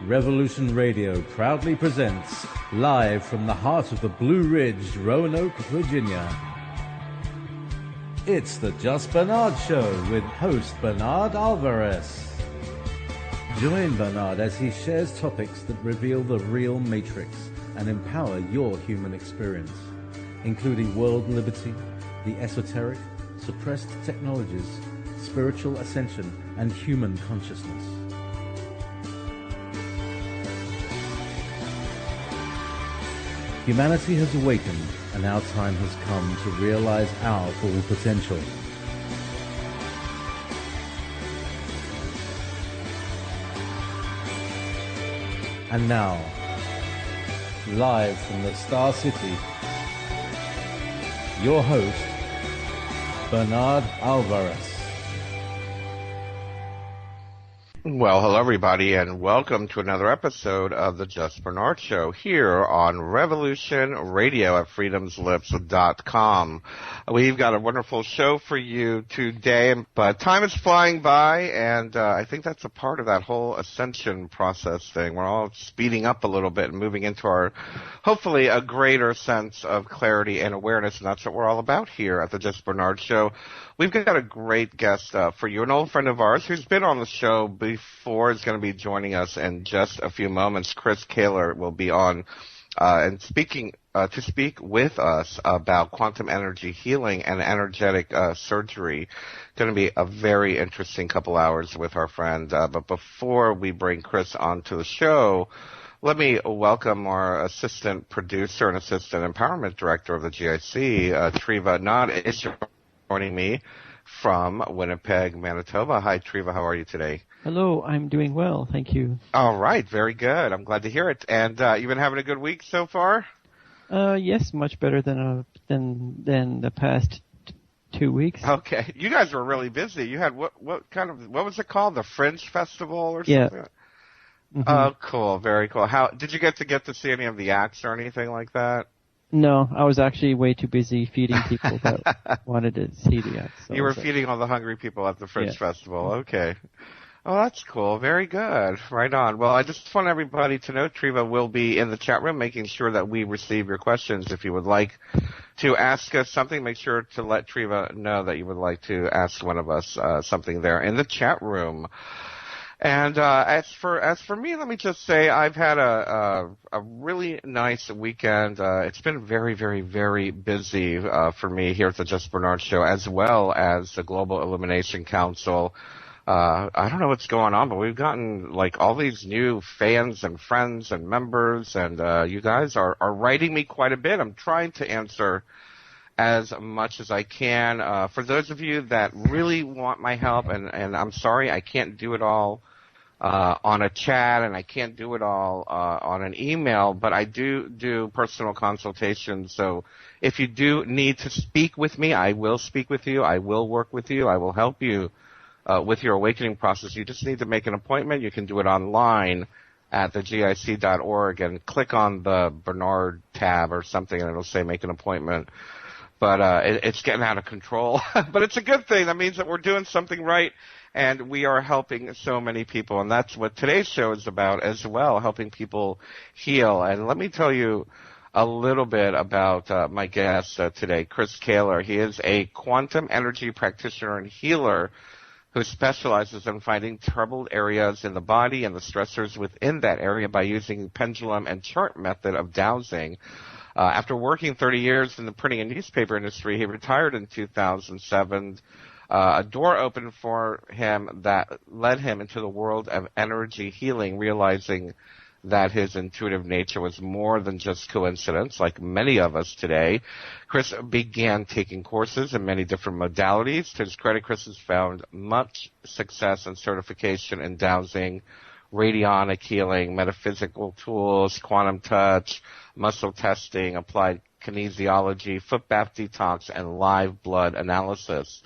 Revolution Radio proudly presents, live from the heart of the Blue Ridge, Roanoke, Virginia. It's the Just Bernard Show with host Bernard Alvarez. Join Bernard as he shares topics that reveal the real matrix and empower your human experience, including world liberty, the esoteric, suppressed technologies, spiritual ascension, and human consciousness. Humanity has awakened, and our time has come to realize our full potential. And now, live from the Star City, your host, Bernard Alvarez. Well, hello everybody, and welcome to another episode of the Just Bernard Show here on Revolution Radio at freedomslips.com. We've got a wonderful show for you today, but time is flying by, and I think that's a part of that whole ascension process thing. We're all speeding up a little bit and moving into our, hopefully, a greater sense of clarity and awareness, and that's what we're all about here at the Just Bernard Show. We've got a great guest for you, an old friend of ours who's been on the show before, is going to be joining us in just a few moments. Chris Kaler will be on and to speak with us about quantum energy healing and energetic surgery. Going to be a very interesting couple hours with our friend. But before we bring Chris onto the show, let me welcome our assistant producer and assistant empowerment director of the GIC, Treva Nod, is joining me from Winnipeg, Manitoba. Hi, Treva. How are you today? Hello. I'm doing well. Thank you. All right. Very good. I'm glad to hear it. And you've been having a good week so far? Yes, much better than the past 2 weeks. Okay. You guys were really busy. You had what was it called? The Fringe Festival or something? Yeah. Mm-hmm. Oh, cool. Very cool. How did you get to see any of the acts or anything like that? No, I was actually way too busy feeding people that wanted to see the acts. So you were feeding all the hungry people at the Fringe Festival. Okay. Oh, that's cool. Very good. Right on. Well, I just want everybody to know Treva will be in the chat room making sure that we receive your questions. If you would like to ask us something, make sure to let Treva know that you would like to ask one of us something there in the chat room. And as for me, let me just say I've had a really nice weekend. It's been very, very, very busy for me here at the Just Bernard Show, as well as the Global Illumination Council. I don't know what's going on, but we've gotten like all these new fans and friends and members, and you guys are writing me quite a bit. I'm trying to answer as much as I can. For those of you that really want my help, and I'm sorry I can't do it all on a chat, and I can't do it all on an email, but I do personal consultations. So if you do need to speak with me, I will speak with you. I will work with you. I will help you with your awakening process. You just need to make an appointment. You can do it online at thegic.org and click on the Bernard tab or something, and it'll say make an appointment. But it's getting out of control. But it's a good thing. That means that we're doing something right, and we are helping so many people. And that's what today's show is about as well, helping people heal. And let me tell you a little bit about my guest today, Chris Kaler. He is a quantum energy practitioner and healer who specializes in finding troubled areas in the body and the stressors within that area by using pendulum and chart method of dowsing. After working 30 years in the printing and newspaper industry, he retired in 2007. A door opened for him that led him into the world of energy healing, realizing that his intuitive nature was more than just coincidence, like many of us today. Chris began taking courses in many different modalities. To his credit, Chris has found much success and certification in dowsing, radionic healing, metaphysical tools, quantum touch, muscle testing, applied kinesiology, foot bath detox, and live blood analysis.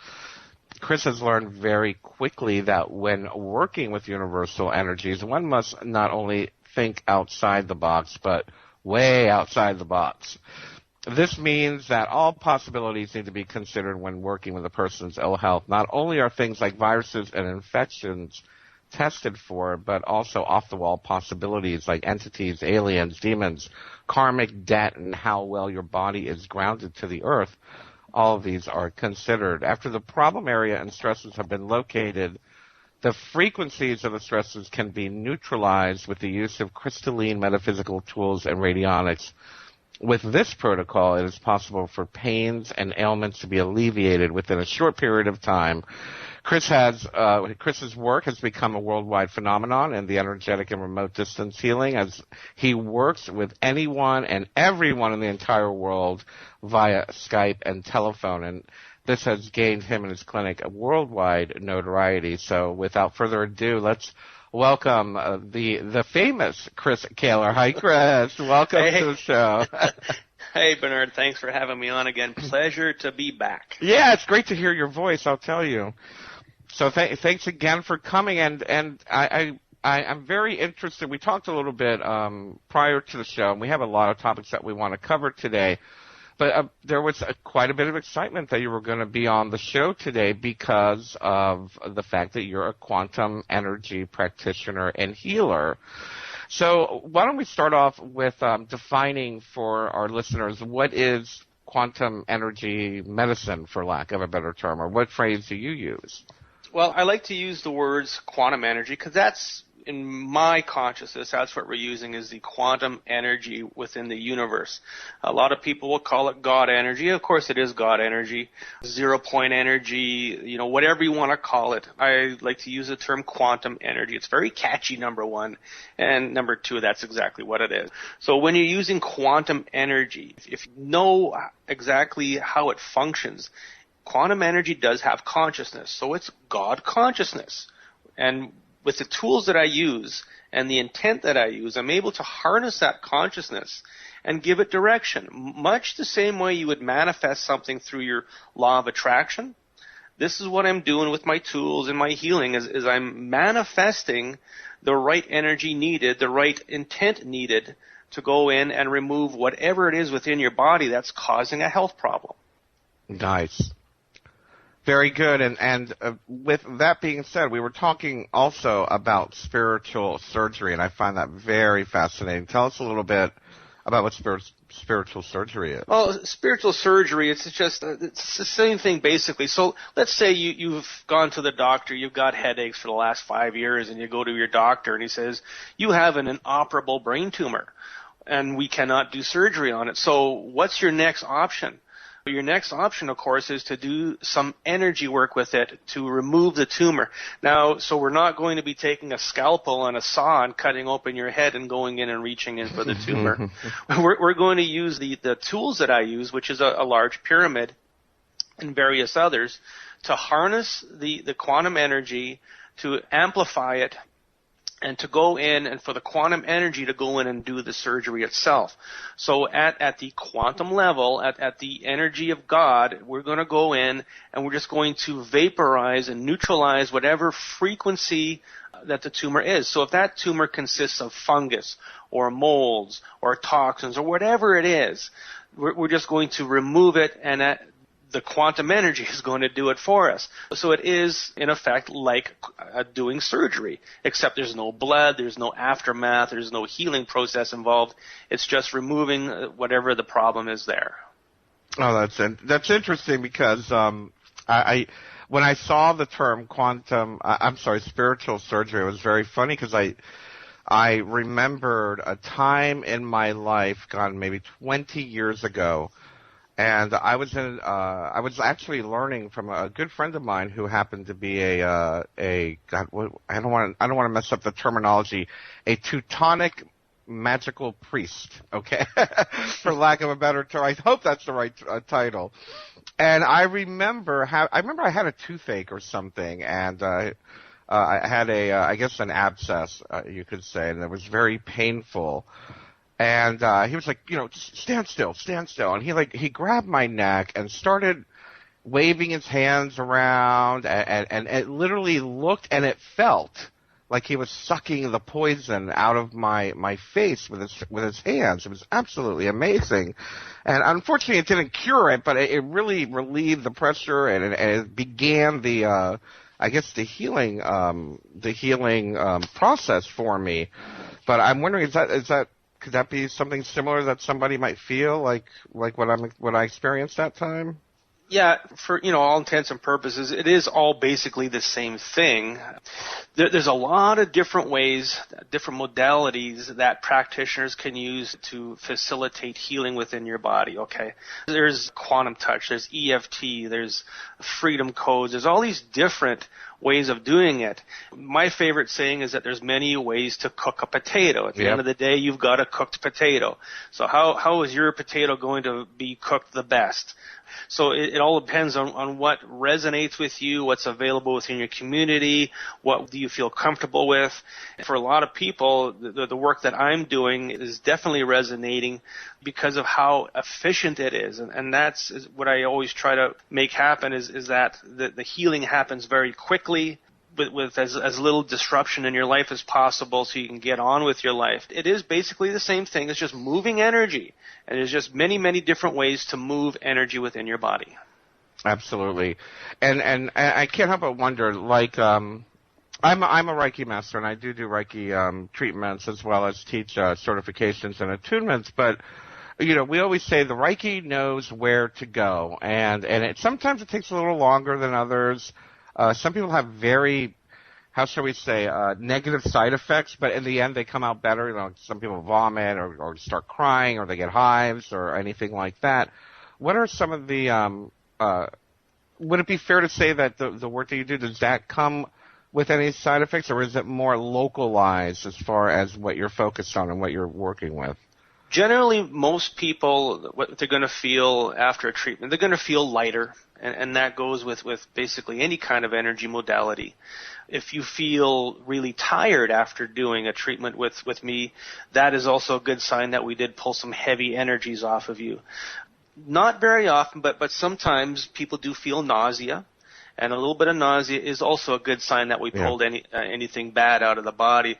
Chris has learned very quickly that when working with universal energies, one must not only think outside the box, but way outside the box. This means that all possibilities need to be considered when working with a person's ill health. Not only are things like viruses and infections tested for, but also off-the-wall possibilities like entities, aliens, demons, karmic debt, and how well your body is grounded to the earth. All of these are considered. After the problem area and stresses have been located, the frequencies of the stresses can be neutralized with the use of crystalline metaphysical tools and radionics. With this protocol, it is possible for pains and ailments to be alleviated within a short period of time. Chris's work has become a worldwide phenomenon in the energetic and remote distance healing, as he works with anyone and everyone in the entire world via Skype and telephone. And this has gained him and his clinic a worldwide notoriety. So without further ado, let's welcome the famous Chris Kaler. Hi, Chris. Welcome to the show. Hey, Bernard. Thanks for having me on again. Pleasure to be back. Yeah, it's great to hear your voice, I'll tell you. So thanks again for coming. And I'm very interested. We talked a little bit prior to the show, and we have a lot of topics that we want to cover today. But there was quite a bit of excitement that you were going to be on the show today because of the fact that you're a quantum energy practitioner and healer. So why don't we start off with defining for our listeners what is quantum energy medicine, for lack of a better term, or what phrase do you use? Well, I like to use the words quantum energy because that's, in my consciousness, that's what we're using, is the quantum energy within the universe. A lot of people will call it God energy. Of course, it is God energy, 0 point energy, whatever you want to call it. I like to use the term quantum energy. It's very catchy, number one. And number two, that's exactly what it is. So when you're using quantum energy, if you know exactly how it functions, quantum energy does have consciousness. So it's God consciousness. And with the tools that I use and the intent that I use, I'm able to harness that consciousness and give it direction, much the same way you would manifest something through your law of attraction. This is what I'm doing with my tools and my healing, is I'm manifesting the right energy needed, the right intent needed to go in and remove whatever it is within your body that's causing a health problem. Nice. Very good. And with that being said, we were talking also about spiritual surgery, and I find that very fascinating. Tell us a little bit about what spiritual surgery is. Well, spiritual surgery, it's the same thing basically. So let's say you've gone to the doctor, you've got headaches for the last 5 years, and you go to your doctor and he says, you have an inoperable brain tumor, and we cannot do surgery on it. So what's your next option? Your next option, of course, is to do some energy work with it to remove the tumor. Now, so we're not going to be taking a scalpel and a saw and cutting open your head and going in and reaching in for the tumor. We're going to use the tools that I use, which is a large pyramid and various others, to harness the quantum energy, to amplify it, and to go in and for the quantum energy to go in and do the surgery itself. So at the quantum level, at the energy of God, we're going to go in and we're just going to vaporize and neutralize whatever frequency that the tumor is. So if that tumor consists of fungus or molds or toxins or whatever it is, we're just going to remove it, and the quantum energy is going to do it for us. So it is, in effect, like doing surgery, except there's no blood, there's no aftermath, there's no healing process involved. It's just removing whatever the problem is there. Oh, that's interesting because when I saw the term spiritual surgery, it was very funny because I remembered a time in my life, gone maybe 20 years ago. And I was actually learning from a good friend of mine who happened to be I don't want to mess up the terminology, a Teutonic magical priest, okay, for lack of a better term. I hope that's the right title. And I remember I had a toothache or something, and I had I guess an abscess, you could say, and it was very painful. And he was like, just stand still. And he grabbed my neck and started waving his hands around, and it literally looked and it felt like he was sucking the poison out of my face with his hands. It was absolutely amazing. And unfortunately it didn't cure it, but it really relieved the pressure, and it began the I guess, the healing process for me. But I'm wondering, could that be something similar that somebody might feel like what I experienced that time? Yeah, for all intents and purposes, it is all basically the same thing. There's a lot of different ways, different modalities that practitioners can use to facilitate healing within your body, okay? There's quantum touch, there's EFT, there's freedom codes, there's all these different ways of doing it. My favorite saying is that there's many ways to cook a potato. At the end of the day, you've got a cooked potato. So how is your potato going to be cooked the best? So it all depends on what resonates with you, what's available within your community, what do you feel comfortable with. For a lot of people, the work that I'm doing is definitely resonating because of how efficient it is. And that's what I always try to make happen is that the healing happens very quickly, with as little disruption in your life as possible so you can get on with your life. It is basically the same thing. It's just moving energy. And there's just many, many different ways to move energy within your body. Absolutely. And I can't help but wonder, like, I'm a Reiki master, and I do Reiki treatments as well as teach certifications and attunements, but we always say the Reiki knows where to go, and sometimes it takes a little longer than others. Some people have very, how shall we say, negative side effects, but in the end they come out better. Some people vomit or start crying or they get hives or anything like that. What are some of the, would it be fair to say that the work that you do, does that come with any side effects, or is it more localized as far as what you're focused on and what you're working with? Generally, most people, what they're going to feel after a treatment, they're going to feel lighter, and that goes with basically any kind of energy modality. If you feel really tired after doing a treatment with me, that is also a good sign that we did pull some heavy energies off of you. Not very often, but sometimes people do feel nausea, and a little bit of nausea is also a good sign that we pulled anything bad out of the body.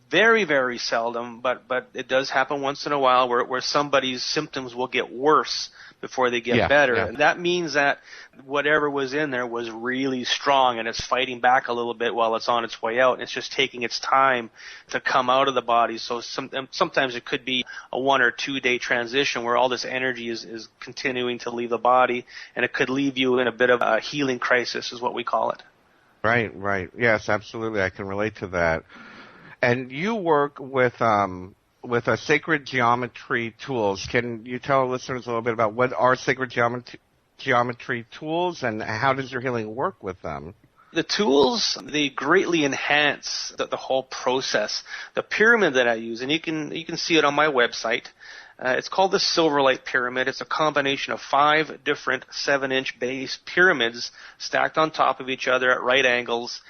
Very, very seldom, but it does happen once in a while where somebody's symptoms will get worse before they get better. Yeah. And that means that whatever was in there was really strong, and it's fighting back a little bit while it's on its way out, and it's just taking its time to come out of the body. So sometimes it could be a 1 or 2 day transition where all this energy is continuing to leave the body, and it could leave you in a bit of a healing crisis is what we call it. Right. Yes, absolutely. I can relate to that. And you work with sacred geometry tools. Can you tell listeners a little bit about what are sacred geometry tools, and how does your healing work with them? The tools, they greatly enhance the whole process. The pyramid that I use, and you can see it on my website. It's called the Silverlight Pyramid. It's a combination of 5 different 7-inch base pyramids stacked on top of each other at right angles.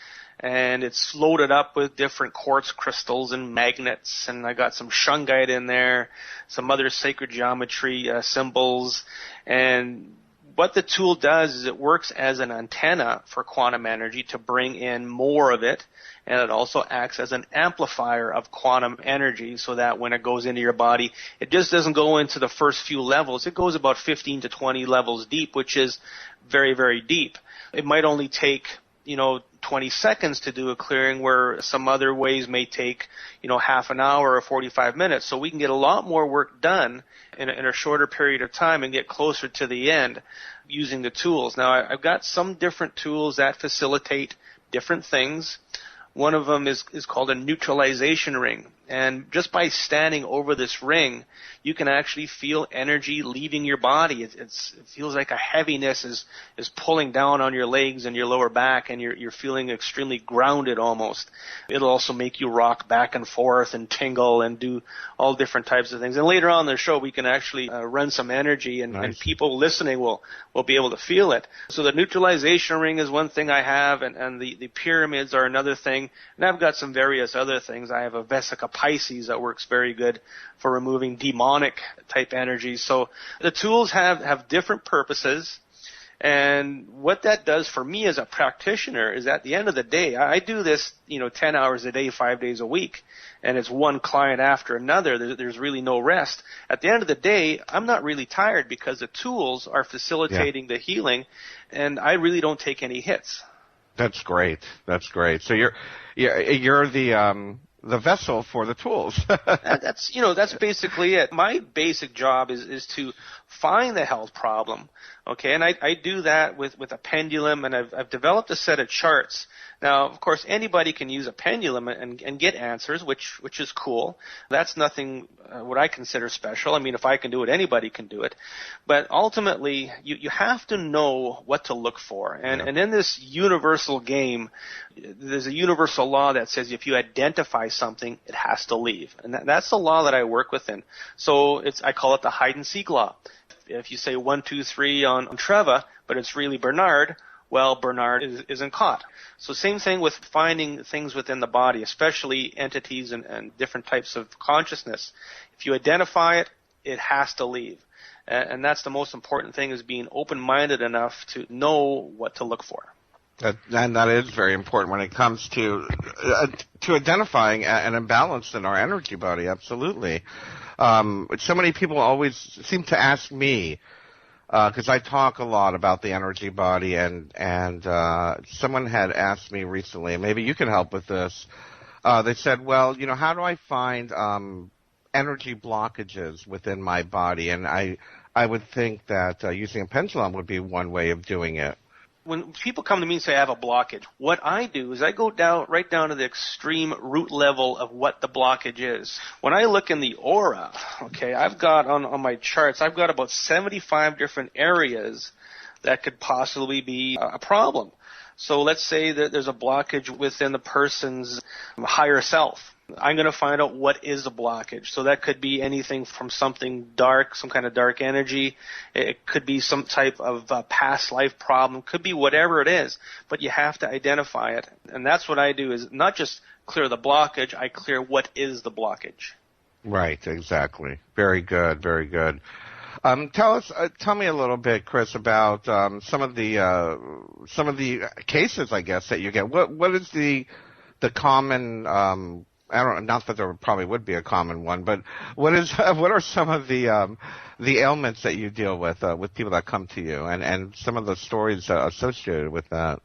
And it's loaded up with different quartz crystals and magnets, and I got some shungite in there, some other sacred geometry symbols. And what the tool does is it works as an antenna for quantum energy to bring in more of it, and it also acts as an amplifier of quantum energy so that when it goes into your body, it just doesn't go into the first few levels. It goes about 15 to 20 levels deep, which is very, very deep. It might only take 20 seconds to do a clearing, where some other ways may take, half an hour or 45 minutes. So we can get a lot more work done in a shorter period of time and get closer to the end using the tools. Now, I've got some different tools that facilitate different things. One of them is called a neutralization ring. And just by standing over this ring, you can actually feel energy leaving your body. It feels like a heaviness is pulling down on your legs and your lower back, and you're feeling extremely grounded almost. It'll also make you rock back and forth and tingle and do all different types of things. And later on in the show, we can actually run some energy, and people listening will be able to feel it. So the neutralization ring is one thing I have, and the pyramids are another thing. And I've got some various other things. I have a Vesica Pisces that works very good for removing demonic type energy. So the tools have different purposes, and what that does for me as a practitioner is at the end of the day, I do this 10 hours a day, 5 days a week, and it's one client after another. There's really no rest. At the end of the day, I'm not really tired because the tools are facilitating the healing, and I really don't take any hits. That's great. That's great. So you're the vessel for the tools. That's basically it. My basic job is to find the health problem, okay, and I do that with a pendulum, and I've developed a set of charts. Now, of course, anybody can use a pendulum and get answers, which is cool. That's nothing what I consider special. I mean, if I can do it, anybody can do it. But ultimately, you have to know what to look for. And in this universal game, there's a universal law that says if you identify something, it has to leave. And that's the law that I work within. So I call it the hide-and-seek law. If you say 1, 2, 3 on Treva, but it's really Bernard, well, Bernard isn't caught. So same thing with finding things within the body, especially entities and different types of consciousness. If you identify it, it has to leave. And that's the most important thing, is being open-minded enough to know what to look for. And that is very important when it comes to identifying an imbalance in our energy body, absolutely. So many people always seem to ask me, because I talk a lot about the energy body, and someone had asked me recently, and maybe you can help with this. They said, well, how do I find energy blockages within my body? And I would think that using a pendulum would be one way of doing it. When people come to me and say I have a blockage, what I do is I go right down to the extreme root level of what the blockage is. When I look in the aura, okay, I've got on my charts, I've got about 75 different areas that could possibly be a problem. So let's say that there's a blockage within the person's higher self. I'm going to find out what is the blockage. So that could be anything from something dark, some kind of dark energy. It could be some type of past life problem. Could be whatever it is, but you have to identify it. And that's what I do, is not just clear the blockage, I clear what is the blockage. Right, exactly. Very good, very good. Tell me a little bit, Chris, about some of the cases, I guess, that you get. What is the common I don't. Not that there probably would be a common one, but what are some of the ailments that you deal with people that come to you, and some of the stories associated with that?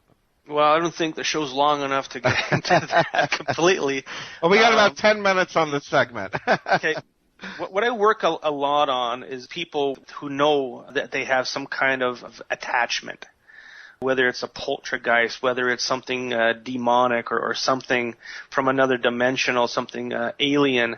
Well, I don't think the show's long enough to get into that completely. Well, we got about 10 minutes on this segment. Okay. What I work a lot on is people who know that they have some kind of attachment, whether it's a poltergeist, whether it's something demonic or something from another dimensional, something alien.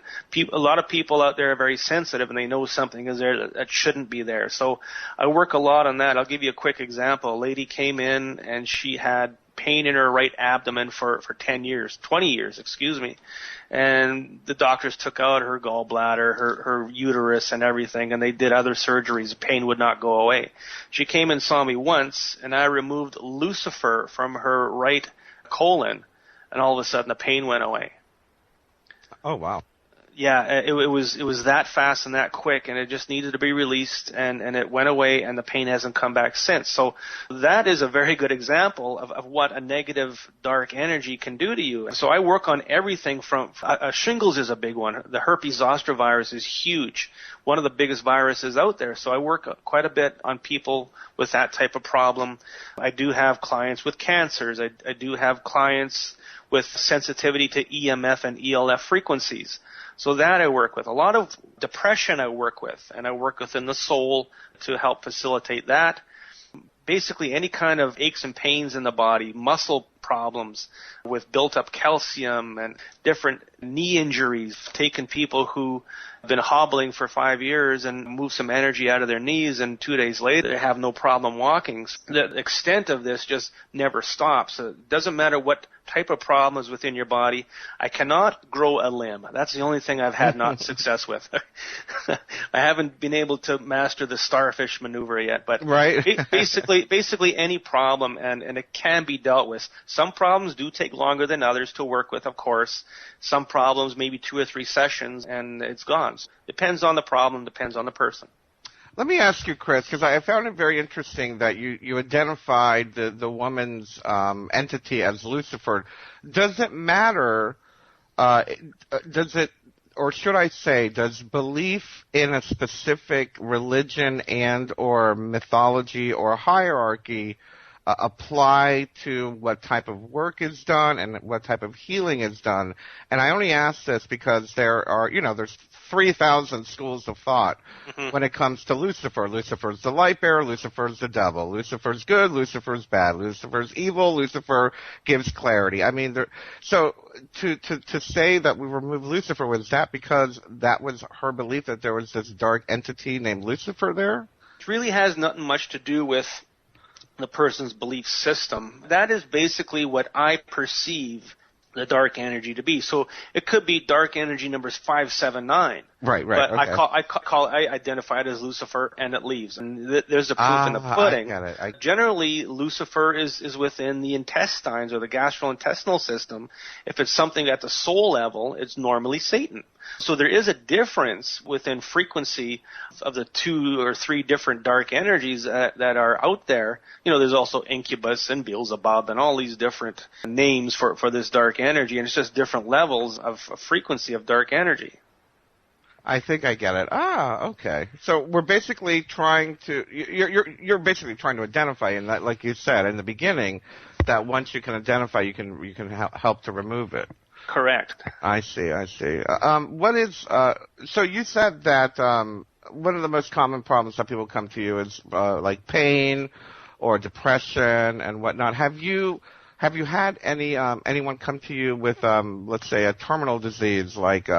A lot of people out there are very sensitive, and they know something is there that shouldn't be there. So I work a lot on that. I'll give you a quick example. A lady came in, and she had pain in her right abdomen for 20 years, and the doctors took out her gallbladder, her uterus and everything, and they did other surgeries. The pain would not go away. She came and saw me once, and I removed Lucifer from her right colon, and all of a sudden the pain went away. Oh, wow. Yeah, it was that fast and that quick, and it just needed to be released, and it went away, and the pain hasn't come back since. So that is a very good example of what a negative dark energy can do to you. So I work on everything from shingles is a big one. The herpes zoster virus is huge, one of the biggest viruses out there. So I work quite a bit on people with that type of problem. I do have clients with cancers. I do have clients with sensitivity to EMF and ELF frequencies. So that I work with. A lot of depression I work with, and I work within the soul to help facilitate that. Basically any kind of aches and pains in the body, muscle problems with built-up calcium and different knee injuries, taken people who have been hobbling for 5 years and move some energy out of their knees, and 2 days later they have no problem walking. The extent of this just never stops. It doesn't matter what type of problem is within your body. I cannot grow a limb. That's the only thing I've had not success with. I haven't been able to master the starfish maneuver yet, but right. basically any problem, and it can be dealt with. Some problems do take longer than others to work with, of course. Some problems maybe 2 or 3 sessions and it's gone. Depends on the problem, depends on the person. Let me ask you, Chris, because I found it very interesting that you identified the woman's entity as Lucifer. Does it matter, or should I say, does belief in a specific religion and or mythology or hierarchy apply to what type of work is done and what type of healing is done. And I only ask this because there's 3,000 schools of thought when it comes to Lucifer. Lucifer's the light bearer, Lucifer's the devil. Lucifer's good, Lucifer's bad. Lucifer's evil, Lucifer gives clarity. I mean, so to say that we removed Lucifer, was that because that was her belief that there was this dark entity named Lucifer there? It really has nothing much to do with the person's belief system. That is basically what I perceive the dark energy to be. So it could be dark energy numbers 579. Right. But okay. I identify it as Lucifer, and it leaves. And there's a proof in the pudding. I get it. Generally, Lucifer is within the intestines or the gastrointestinal system. If it's something at the soul level, it's normally Satan. So there is a difference within frequency of the 2 or 3 different dark energies that are out there. There's also Incubus and Beelzebub and all these different names for this dark energy, and it's just different levels of frequency of dark energy. I think I get it. Okay. So we're basically you're basically trying to identify, and that, like you said in the beginning, that once you can identify, you can help to remove it. Correct. I see. So you said that one of the most common problems that people come to you is like pain or depression and whatnot. Have you had anyone come to you with let's say a terminal disease like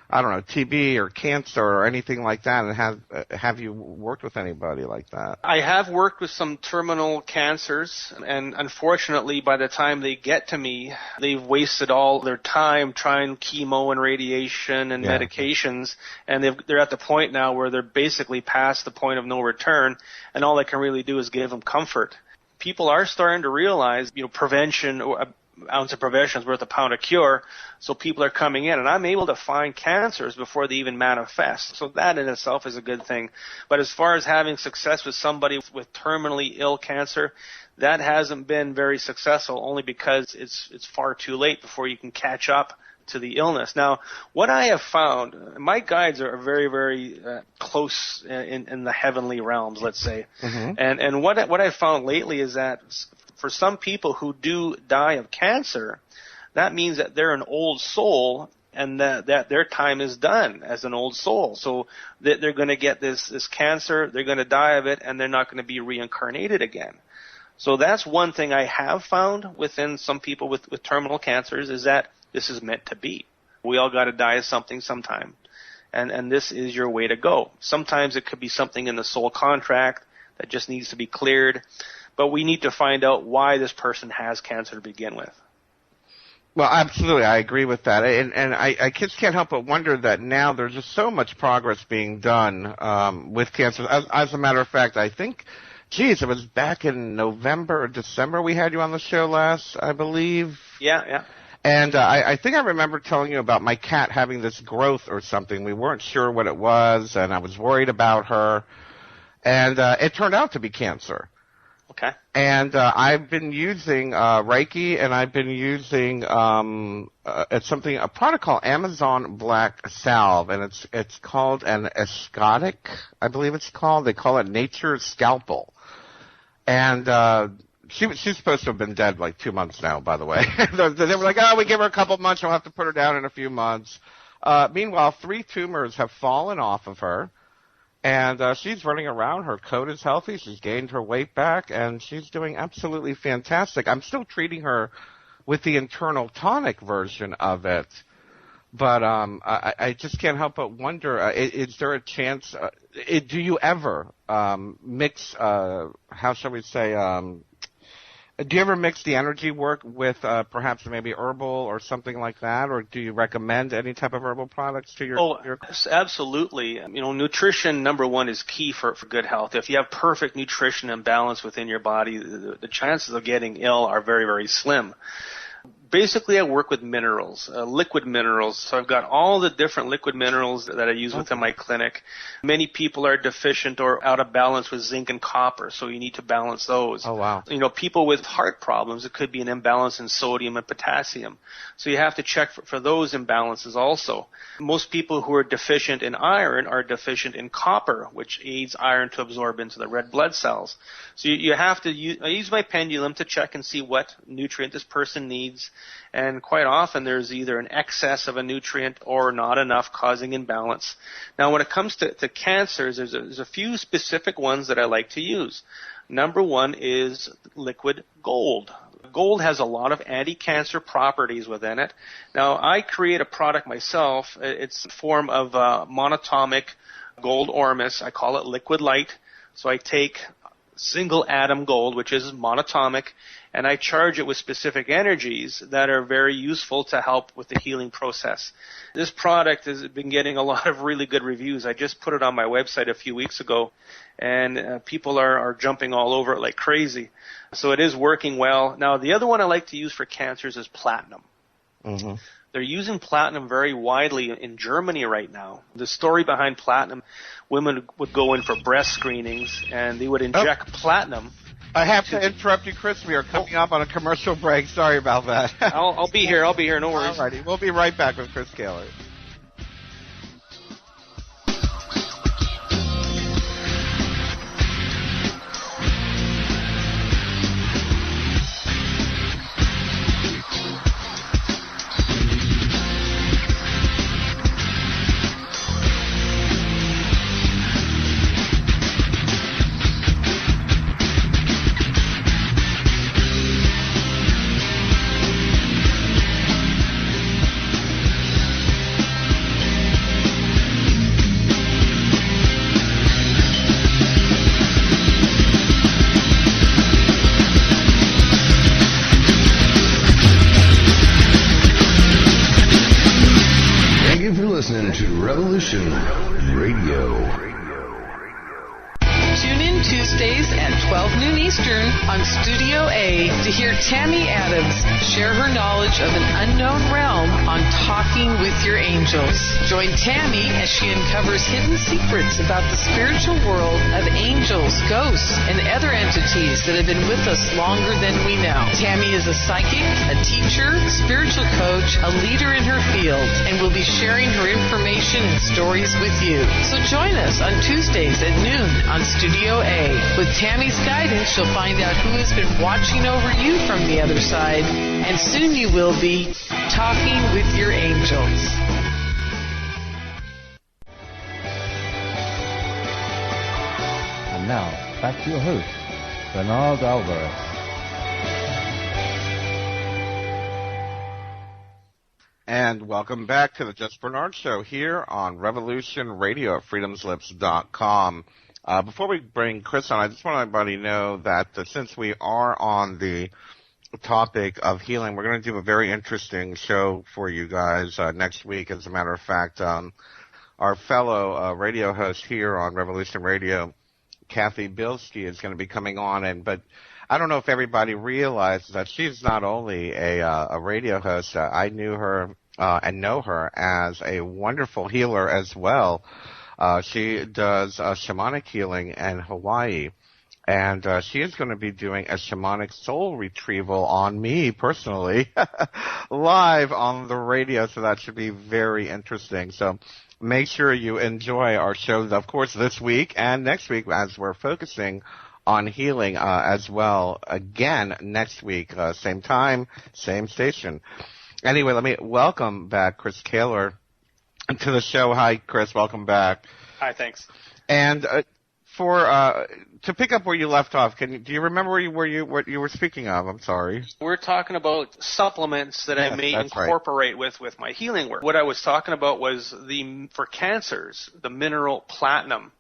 I don't know, TB or cancer or anything like that, and have you worked with anybody like that? I have worked with some terminal cancers, and unfortunately by the time they get to me, they've wasted all their time trying chemo and radiation and medications, and they're at the point now where they're basically past the point of no return, and all I can really do is give them comfort. People are starting to realize, prevention, or an ounce of prevention is worth a pound of cure. So people are coming in, and I'm able to find cancers before they even manifest. So that in itself is a good thing. But as far as having success with somebody with terminally ill cancer, that hasn't been very successful, only because it's far too late before you can catch up to the illness. Now, what I have found, my guides are very, very close in the heavenly realms, let's say. And what I've found lately is that for some people who do die of cancer, that means that they're an old soul and that their time is done as an old soul. So they're going to get this cancer, they're going to die of it, and they're not going to be reincarnated again. So that's one thing I have found within some people with terminal cancers, is that this is meant to be. We all got to die of something sometime. And this is your way to go. Sometimes it could be something in the soul contract that just needs to be cleared. But we need to find out why this person has cancer to begin with. Well, absolutely. I agree with that. And I just can't help but wonder that now there's just so much progress being done with cancer. As a matter of fact, I think, it was back in November or December we had you on the show last, I believe. Yeah. And I think I remember telling you about my cat having this growth or something. We weren't sure what it was, and I was worried about her. And it turned out to be cancer. Okay. And I've been using Reiki, and I've been using a product called Amazon Black Salve, and it's called an Escotic, I believe it's called. They call it Nature's Scalpel. And she's supposed to have been dead like 2 months now, by the way. They were like, we give her a couple months, we'll have to put her down in a few months. Meanwhile, 3 tumors have fallen off of her. And she's running around. Her coat is healthy. She's gained her weight back, and she's doing absolutely fantastic. I'm still treating her with the internal tonic version of it. But I just can't help but wonder, is there a chance, do you ever mix, how shall we say, do you ever mix the energy work with perhaps maybe herbal or something like that, or do you recommend any type of herbal products to your Absolutely. Nutrition, number one, is key for good health. If you have perfect nutrition and balance within your body, the chances of getting ill are very, very slim. Basically, I work with minerals, liquid minerals. So I've got all the different liquid minerals that I use within my clinic. Many people are deficient or out of balance with zinc and copper, so you need to balance those. Oh, wow. You know, people with heart problems, it could be an imbalance in sodium and potassium. So you have to check for those imbalances also. Most people who are deficient in iron are deficient in copper, which aids iron to absorb into the red blood cells. So you have to I use my pendulum to check and see what nutrient this person needs. And quite often there's either an excess of a nutrient or not enough, causing imbalance. Now when it comes to cancers, there's a few specific ones that I like to use. Number one is liquid gold. Gold has a lot of anti-cancer properties within it. Now I create a product myself. It's a form of monatomic gold ormus. I call it liquid light. So I take single atom gold, which is monatomic, and I charge it with specific energies that are very useful to help with the healing process. This product has been getting a lot of really good reviews. I just put it on my website a few weeks ago, and people are jumping all over it like crazy. So it is working well. Now, the other one I like to use for cancers is platinum. Mm-hmm. They're using platinum very widely in Germany right now. The story behind platinum, women would go in for breast screenings, and they would inject platinum. I have to interrupt you, Chris. We are coming up on a commercial break. Sorry about that. I'll be here. No worries. All righty. We'll be right back with Chris Kaler. Listening to Revolution Radio. Tune in Tuesdays at 12 noon Eastern on Studio A to hear Tammy Adams share her knowledge of an unknown realm on Talking with Your Angels. Join Tammy as she uncovers hidden secrets about the spiritual world of angels, ghosts, and other entities that have been with us longer than we know. Tammy is a psychic, a teacher, spiritual coach, a leader in her field, and will be sharing her information and stories with you. So join us on Tuesdays at noon on Studio A. With Tammy's guidance, you'll find out who has been watching over you from the other side, and soon you will be talking with your angels. And now, back to your host, Bernard Alvarez. And welcome back to the Just Bernard Show here on Revolution Radio at freedomslips.com. Before we bring Chris on, I just want everybody to know that since we are on the topic of healing, we're going to do a very interesting show for you guys next week. As a matter of fact, our fellow radio host here on Revolution Radio, Kathy Bilski, is going to be coming on. But I don't know if everybody realizes that she's not only a radio host. I knew her and know her as a wonderful healer as well. She does shamanic healing in Hawaii, and she is going to be doing a shamanic soul retrieval on me personally, live on the radio, so that should be very interesting. So make sure you enjoy our shows, of course, this week and next week, as we're focusing on healing as well, again, next week, same time, same station. Anyway, let me welcome back Chris Kaler to the show. Hi, Chris. Welcome back. Hi, thanks. And to pick up where you left off, do you remember what you were speaking of? I'm sorry. We're talking about supplements that I may incorporate with my healing work. What I was talking about was for cancers, the mineral platinum.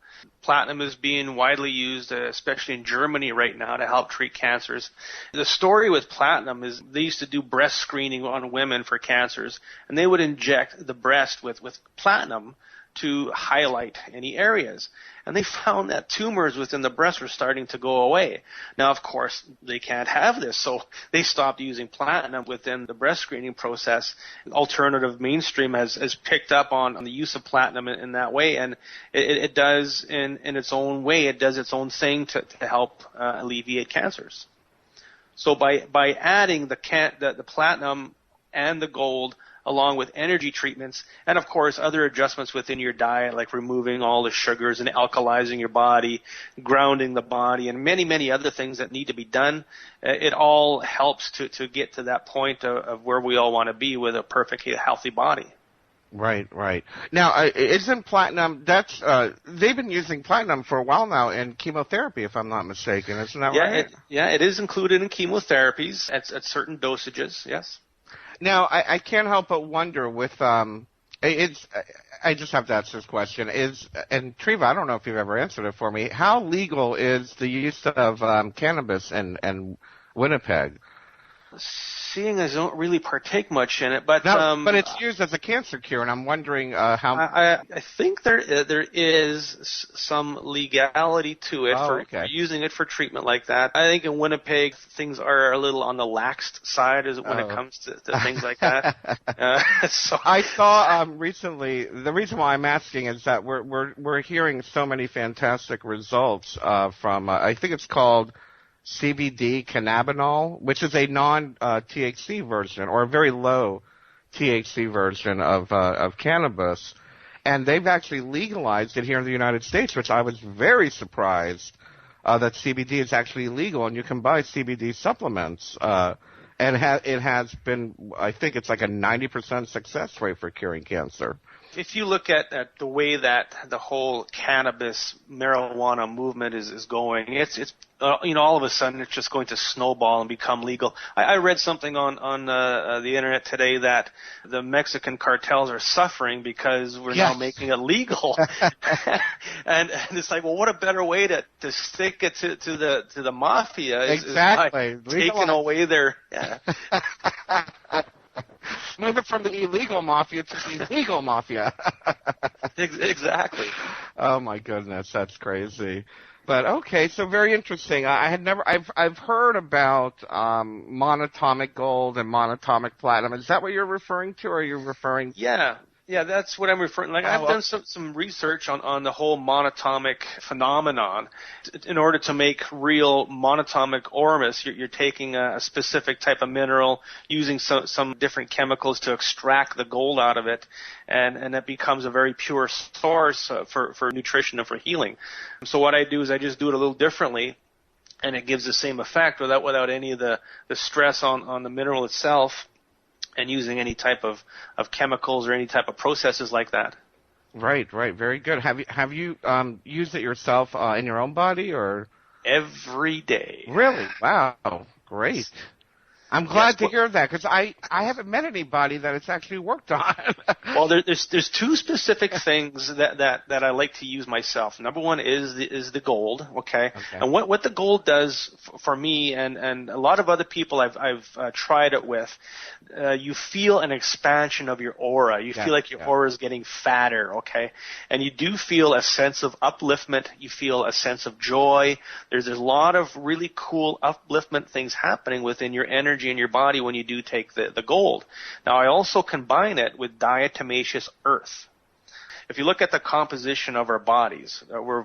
Platinum is being widely used, especially in Germany right now, to help treat cancers. The story with platinum is they used to do breast screening on women for cancers, and they would inject the breast with platinum to highlight any areas. And they found that tumors within the breast were starting to go away. Now, of course, they can't have this, so they stopped using platinum within the breast screening process. Alternative mainstream has picked up on the use of platinum in that way, and it does, in its own way, it does its own thing to help alleviate cancers. So by adding the platinum and the gold, along with energy treatments, and of course other adjustments within your diet, like removing all the sugars and alkalizing your body, grounding the body, and many, many other things that need to be done, it all helps to get to that point of where we all want to be with a perfectly healthy body. Right. Now, isn't platinum, they've been using platinum for a while now in chemotherapy, if I'm not mistaken, isn't that right? It is included in chemotherapies at certain dosages, yes. Now, I can't help but wonder with I just have to ask this question. And Treva, I don't know if you've ever answered it for me. How legal is the use of cannabis in Winnipeg? Seeing as I don't really partake much in it, but it's used as a cancer cure, and I'm wondering how. I think there is some legality to it for using it for treatment like that. I think in Winnipeg things are a little on the laxed side when it comes to things like that. So I saw recently. The reason why I'm asking is that we're hearing so many fantastic results from. I think it's called CBD cannabinol, which is a non-THC version or a very low THC version of cannabis, and they've actually legalized it here in the United States, which I was very surprised that CBD is actually legal, and you can buy CBD supplements, and it has been, I think it's like a 90% success rate for curing cancer. If you look at the way that the whole cannabis marijuana movement is going, it's all of a sudden it's just going to snowball and become legal. I read something on the internet today that the Mexican cartels are suffering because we're now making it legal, and it's like, well, what a better way to stick it to the mafia is by taking away their Move it from the illegal mafia to the legal mafia. Exactly. Oh my goodness, that's crazy. But okay, so very interesting. I've heard about monatomic gold and monatomic platinum. Is that what you're referring to, or are you referring? Yeah, that's what I'm referring. I've done some research on the whole monatomic phenomenon. In order to make real monatomic ormus, you're taking a specific type of mineral, using some different chemicals to extract the gold out of it, and it becomes a very pure source for nutrition and for healing. So what I do is I just do it a little differently, and it gives the same effect without any of the stress on the mineral itself, and using any type of chemicals or any type of processes like that. Right. Very good. Have you used it yourself in your own body, or? Every day. Really? Wow. Great. I'm glad to hear that, because I haven't met anybody that it's actually worked on. Well, there's two specific things that I like to use myself. Number one is the gold, okay? And what the gold does for me and a lot of other people I've tried it with, you feel an expansion of your aura. You feel like your aura is getting fatter, okay? And you do feel a sense of upliftment. You feel a sense of joy. There's a lot of really cool upliftment things happening within your energy in your body when you do take the gold. Now, I also combine it with diatomaceous earth. If you look at the composition of our bodies,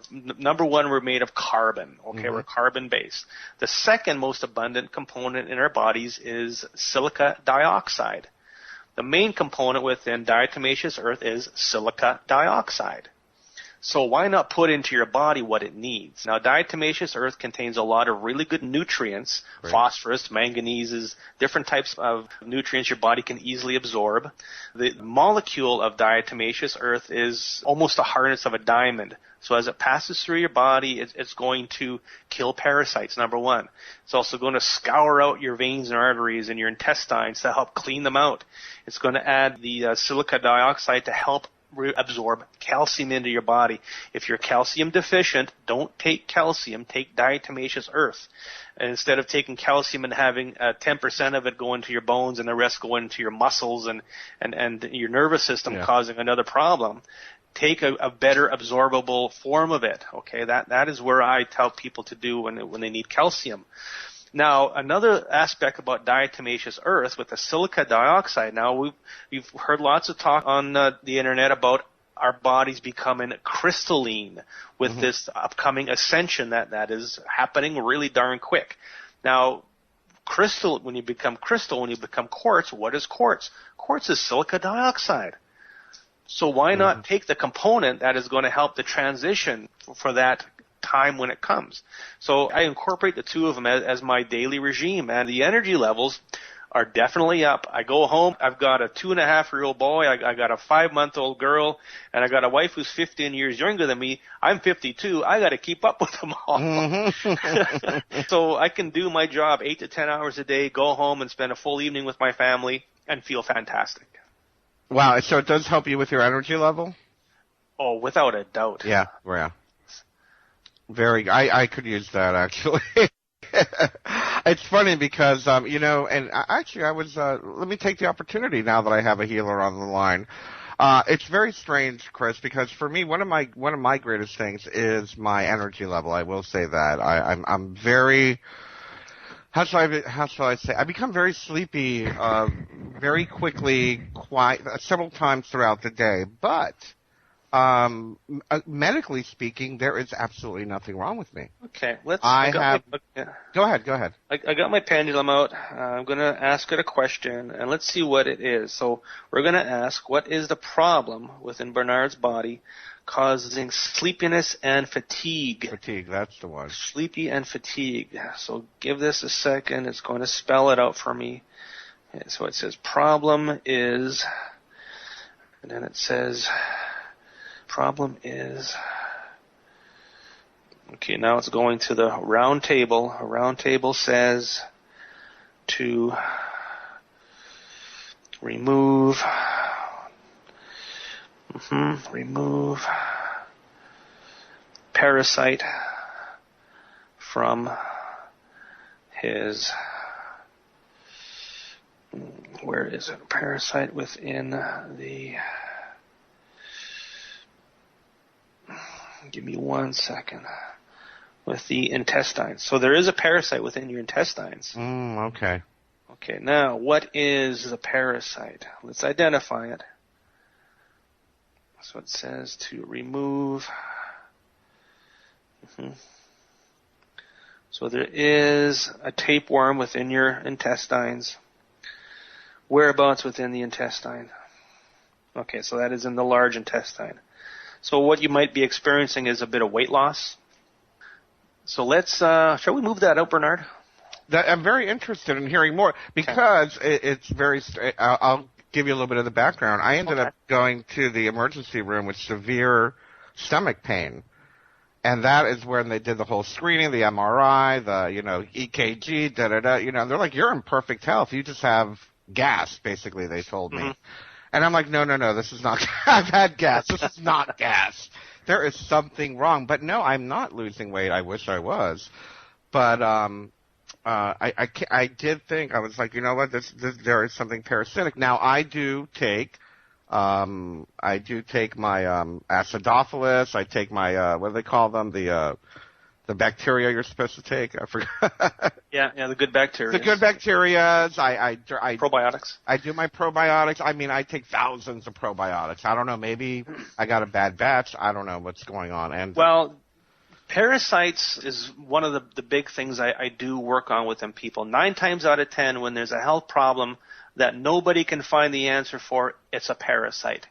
number one, we're made of carbon. Okay, we're carbon-based. The second most abundant component in our bodies is silica dioxide. The main component within diatomaceous earth is silica dioxide. So why not put into your body what it needs? Now, diatomaceous earth contains a lot of really good nutrients, phosphorus, manganese, different types of nutrients your body can easily absorb. The molecule of diatomaceous earth is almost the hardness of a diamond. So as it passes through your body, it's going to kill parasites, number one. It's also going to scour out your veins and arteries and your intestines to help clean them out. It's going to add the silica dioxide to help absorb calcium into your body. If you're calcium deficient, don't take calcium, take diatomaceous earth. And instead of taking calcium and having 10% of it go into your bones and the rest go into your muscles and your nervous system, causing another problem, take a better absorbable form of it. Okay, that is where I tell people to do when they need calcium. Now, another aspect about diatomaceous earth with the silica dioxide. Now, we've heard lots of talk on the internet about our bodies becoming crystalline with this upcoming ascension that is happening really darn quick. Now, when you become quartz, what is quartz? Quartz is silica dioxide. So why not take the component that is going to help the transition for that time when it comes? So I incorporate the two of them as my daily regime, and the energy levels are definitely up. I go home, I've got a 2.5-year-old boy, I got a 5-month-old girl, and I got a wife who's 15 years younger than me. I'm 52. I got to keep up with them all. So I can do my job 8 to 10 hours a day, go home and spend a full evening with my family and feel fantastic. Wow, so it does help you with your energy level? Oh, without a doubt. Yeah. I could use that, actually. It's funny because, and actually I was, let me take the opportunity now that I have a healer on the line. It's very strange, Chris, because for me, one of my greatest things is my energy level. I will say that. I'm very, how shall I say? I become very sleepy, very quickly, several times throughout the day, but, medically speaking, there is absolutely nothing wrong with me. Okay, Go ahead. I got my pendulum out. I'm going to ask it a question, and let's see what it is. So we're going to ask, what is the problem within Bernard's body causing sleepiness and fatigue? Fatigue, that's the one. Sleepy and fatigue. So give this a second. It's going to spell it out for me. Okay, so it says problem is, and then it says problem is, okay, now it's going to the round table. A round table says to remove parasite from his, where is it? Parasite within the, give me 1 second. With the intestines. So there is a parasite within your intestines. Okay. Okay, now what is the parasite? Let's identify it. So it says to remove. So there is a tapeworm within your intestines. Whereabouts within the intestine? Okay, so that is in the large intestine. So what you might be experiencing is a bit of weight loss. So let's, shall we move that out, Bernard? I'm very interested in hearing more because it's very, I'll give you a little bit of the background. I ended up going to the emergency room with severe stomach pain. And that is when they did the whole screening, the MRI, the, EKG, and they're like, you're in perfect health. You just have gas, basically, they told me. And I'm like, no, this is not, I've had gas. This is not gas. There is something wrong. But no, I'm not losing weight. I wish I was. But, I did think, I was like, you know what, there is something parasitic. Now, I do take my, acidophilus. I take my, what do they call them? The bacteria you're supposed to take. I forgot. Yeah, the good bacteria. The good bacteria. I probiotics. I do my probiotics. I mean, I take thousands of probiotics. I don't know. Maybe I got a bad batch. I don't know what's going on. And well, parasites is one of the big things I do work on within people. 9 times out of 10, when there's a health problem that nobody can find the answer for, it's a parasite.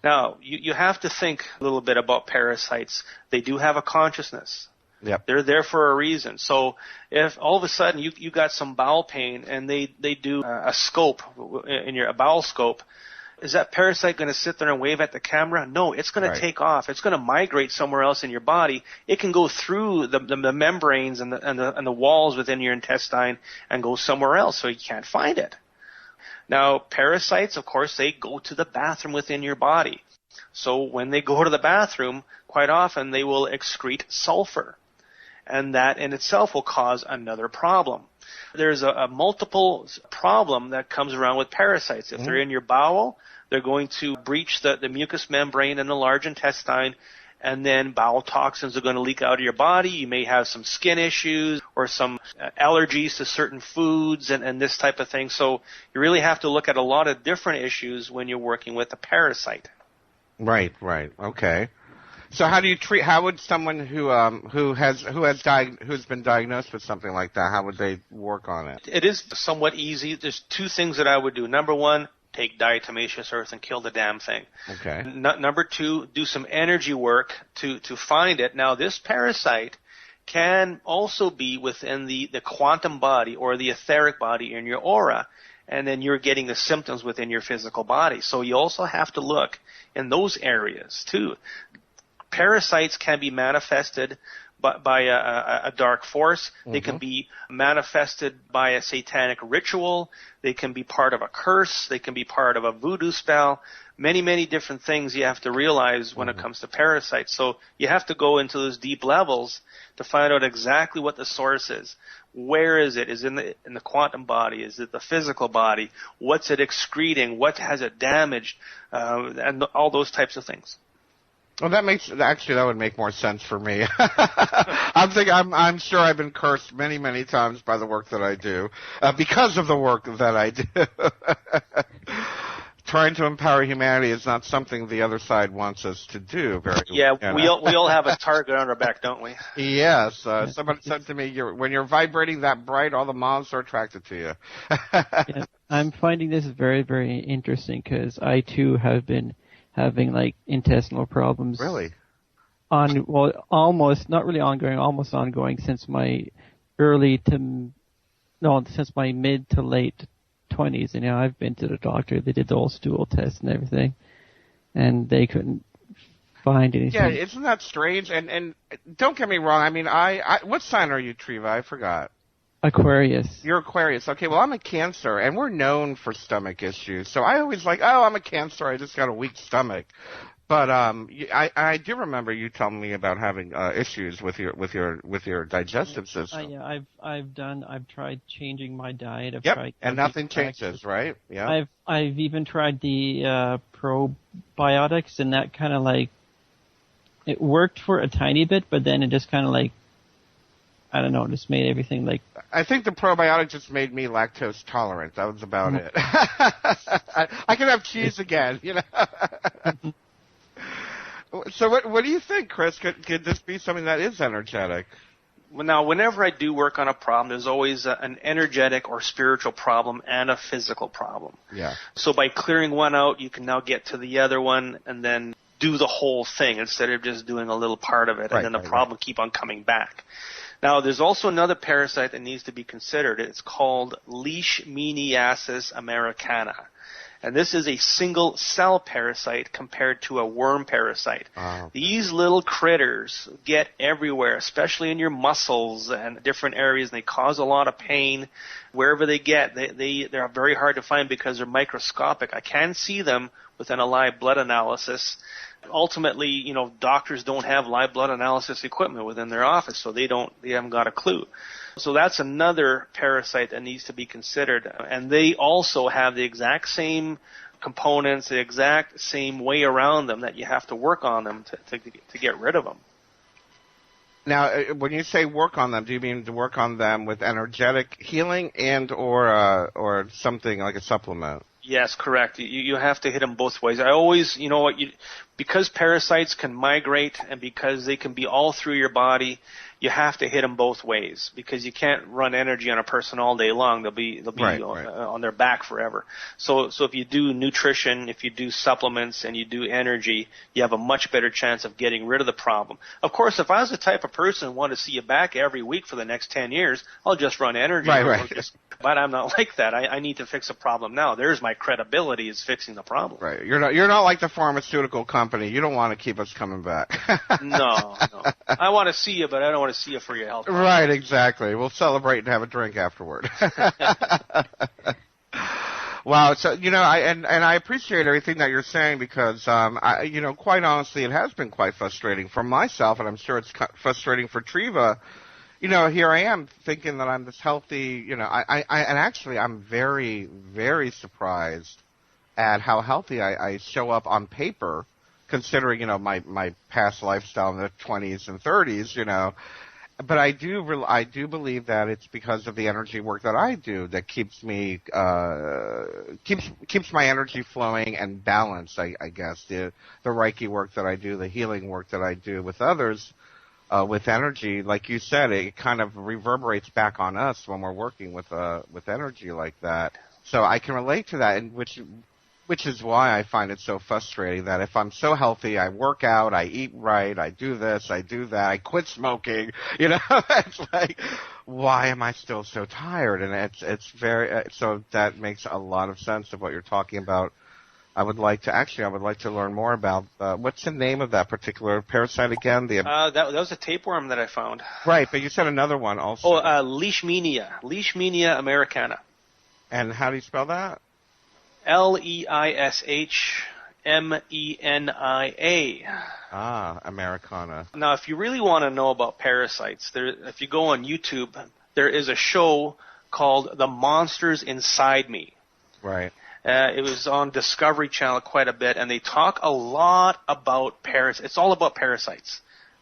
Now, you have to think a little bit about parasites. They do have a consciousness. Yep. They're there for a reason. So if all of a sudden you got some bowel pain and they do a scope in a bowel scope, is that parasite going to sit there and wave at the camera? No, it's going to take off. It's going to migrate somewhere else in your body. It can go through the membranes and the walls within your intestine and go somewhere else, so you can't find it. Now, parasites, of course, they go to the bathroom within your body. So when they go to the bathroom, quite often they will excrete sulfur. And that in itself will cause another problem. There's a multiple problem that comes around with parasites. If they're in your bowel, they're going to breach the mucous membrane in the large intestine, and then bowel toxins are going to leak out of your body. You may have some skin issues or some allergies to certain foods and this type of thing. So you really have to look at a lot of different issues when you're working with a parasite. Right. Okay. So how do you treat? How would someone who's been diagnosed with something like that? How would they work on it? It is somewhat easy. There's two things that I would do. Number one, take diatomaceous earth and kill the damn thing. Okay. Number two, do some energy work to find it. Now, this parasite can also be within the quantum body or the etheric body in your aura, and then you're getting the symptoms within your physical body. So you also have to look in those areas too. Parasites can be manifested by a dark force. They can be manifested by a satanic ritual. They can be part of a curse. They can be part of a voodoo spell. Many, many different things you have to realize when it comes to parasites. So you have to go into those deep levels to find out exactly what the source is. Where is it? Is it in the quantum body? Is it the physical body? What's it excreting? What has it damaged? And all those types of things. Well, that would make more sense for me. I'm sure I've been cursed many, many times by the work that I do, because of the work that I do. Trying to empower humanity is not something the other side wants us to do. We all have a target on our back, don't we? Yes. Somebody said to me, when you're vibrating that bright, all the moths are attracted to you. Yeah, I'm finding this very, very interesting because I too have been having like intestinal problems. Really? Almost, not really ongoing, almost ongoing since my since my mid to late 20s. And I've been to the doctor. They did the whole stool test and everything, and they couldn't find anything. Yeah, isn't that strange? And don't get me wrong. I mean, what sign are you, Treva? I forgot. Aquarius. You're Aquarius. Okay, well, I'm a Cancer, and we're known for stomach issues. So I always I'm a Cancer. I just got a weak stomach. But I do remember you telling me about having issues with your digestive system. Yeah, I've tried changing my diet. And nothing changes, right? Yeah. I've even tried the probiotics, and that kind of it worked for a tiny bit, but then it just kind of I don't know, just made everything I think the probiotic just made me lactose tolerant. That was about it. I can have cheese again, So what do you think, Chris? Could this be something that is energetic? Well, now, whenever I do work on a problem, there's always an energetic or spiritual problem and a physical problem. Yeah. So by clearing one out, you can now get to the other one and then do the whole thing instead of just doing a little part of it, and then the problem keep on coming back. Now, there's also another parasite that needs to be considered. It's called Leishmaniasis americana. And this is a single-cell parasite compared to a worm parasite. Wow. These little critters get everywhere, especially in your muscles and different areas. And they cause a lot of pain wherever they get. They're very hard to find because they're microscopic. I can see them within a live blood analysis. Ultimately, doctors don't have live blood analysis equipment within their office, so they haven't got a clue. So that's another parasite that needs to be considered. And they also have the exact same components, the exact same way around them that you have to work on them to get rid of them. Now, when you say work on them, do you mean to work on them with energetic healing and or something like a supplement? Yes, correct. You have to hit them both ways. I always, because parasites can migrate and because they can be all through your body, you have to hit them both ways because you can't run energy on a person all day long. They'll be on their back forever. So if you do nutrition, if you do supplements, and you do energy, you have a much better chance of getting rid of the problem. Of course, if I was the type of person who wanted to see you back every week for the next 10 years, I'll just run energy. Right. But I'm not like that. I need to fix a problem now. There's my credibility is fixing the problem. Right. You're not like the pharmaceutical company. You don't want to keep us coming back. No. I want to see you, but I don't want to see you for your health. Right, exactly. We'll celebrate and have a drink afterward. Wow. So, I appreciate everything that you're saying because, quite honestly, it has been quite frustrating for myself, and I'm sure it's frustrating for Treva. Here I am thinking that I'm this healthy, and actually I'm very, very surprised at how healthy I show up on paper, considering, my past lifestyle in the 20s and 30s, But I do believe that it's because of the energy work that I do that keeps me keeps my energy flowing and balanced. I guess the Reiki work that I do, the healing work that I do with others, with energy, like you said, it kind of reverberates back on us when we're working with energy like that. So I can relate to that, and which is why I find it so frustrating that if I'm so healthy, I work out, I eat right, I do this, I do that, I quit smoking, it's like, why am I still so tired? And it's very, so that makes a lot of sense of what you're talking about. I would like to learn more about, what's the name of that particular parasite again? That was a tapeworm that I found. Right, but you said another one also. Leishmania americana. And how do you spell that? Leishmenia. Ah, Americana. Now, if you really want to know about parasites, if you go on YouTube, there is a show called The Monsters Inside Me. Right. It was on Discovery Channel quite a bit, and they talk a lot about parasites. It's all about parasites,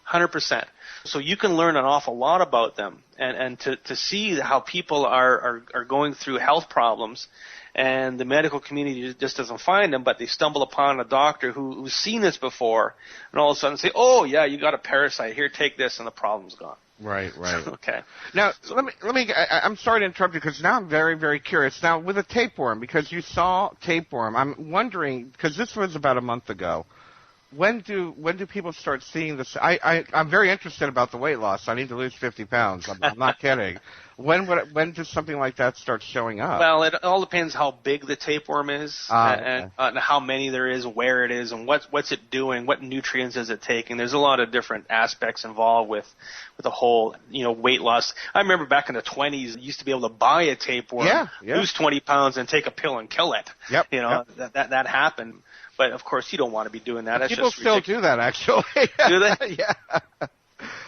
100%. So you can learn an awful lot about them, and to see how people are going through health problems. And the medical community just doesn't find them, but they stumble upon a doctor who's seen this before, and all of a sudden say, "Oh yeah, you got a parasite. Here, take this," and the problem's gone. Right. Okay. Now, let me. I'm sorry to interrupt you because now I'm very, very curious. Now, with a tapeworm, because you saw tapeworm, I'm wondering because this was about a month ago. When do people start seeing this? I'm very interested about the weight loss. I need to lose 50 pounds. I'm not kidding. When does something like that start showing up? Well, it all depends how big the tapeworm is, and how many there is, where it is, and what's it doing, what nutrients is it taking. There's a lot of different aspects involved with the whole weight loss. I remember back in the 20s, you used to be able to buy a tapeworm, lose 20 pounds, and take a pill and kill it. Yep. That happened. But of course, you don't want to be doing that. That's people just still do that, actually. Do they? Yeah.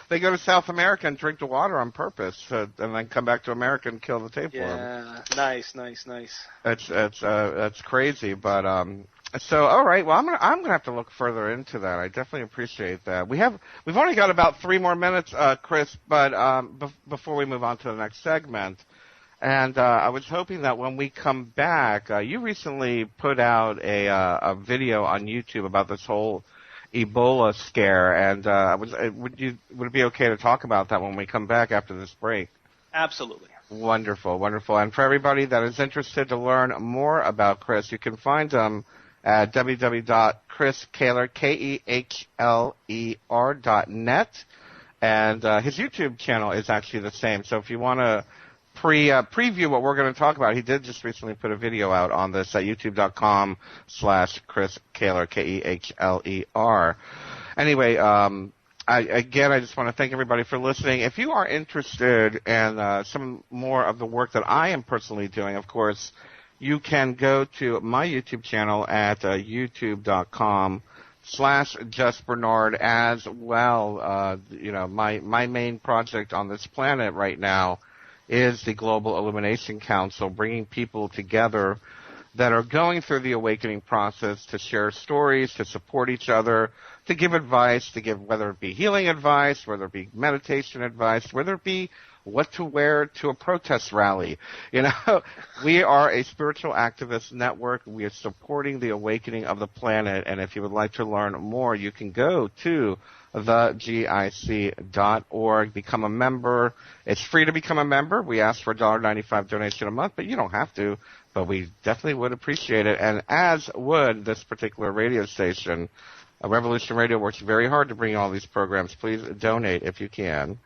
They go to South America and drink the water on purpose, and then come back to America and kill the tapeworm. Yeah, nice. That's crazy, but so all right. Well, I'm gonna have to look further into that. I definitely appreciate that. We've only got about 3 more minutes, Chris, but before we move on to the next segment. And I was hoping that when we come back, you recently put out a video on YouTube about this whole Ebola scare, and would it be okay to talk about that when we come back after this break? Absolutely. Wonderful. And for everybody that is interested to learn more about Chris, you can find him at www.chriskehler.net, and his YouTube channel is actually the same. So if you want to preview what we're going to talk about, he did just recently put a video out on this at youtube.com/Chris Kehler, Kehler. Anyway, I just want to thank everybody for listening. If you are interested in some more of the work that I am personally doing, of course, you can go to my YouTube channel at youtube.com/JustBernard as well. My main project on this planet right now is the Global Illumination Council, bringing people together that are going through the awakening process to share stories, to support each other, to give advice, whether it be healing advice, whether it be meditation advice, whether it be what to wear to a protest rally. We are a spiritual activist network. We are supporting the awakening of the planet, and if you would like to learn more, you can go to thegic.org, become a member. It's free to become a member. We ask for a $1.95 donation a month, but you don't have to, but we definitely would appreciate it, and as would this particular radio station. Revolution Radio works very hard to bring all these programs. Please donate if you can.